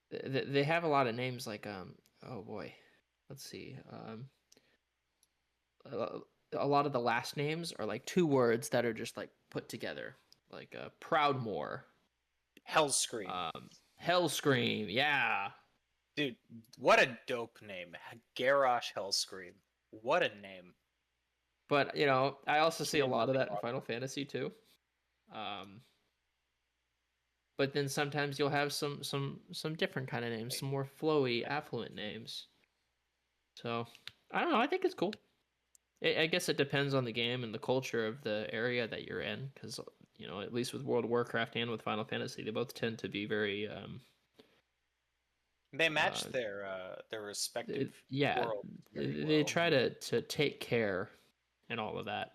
They have a lot of names like oh boy, let's see. A, a lot of the last names are like two words that are just like put together, like Proudmoore, Hellscream. Hellscream. Yeah. Dude, what a dope name. Garrosh Hellscream. What a name. But I also see a Can't lot of believe that in Final Fantasy too. Um, but then sometimes you'll have some different kind of names, some more flowy, affluent names. So I don't know. I think it's cool. I guess it depends on the game and the culture of the area that you're in, because at least with World of Warcraft and with Final Fantasy, they both tend to be very They match uh, their respective yeah, worlds very they well. try to take care and all of that.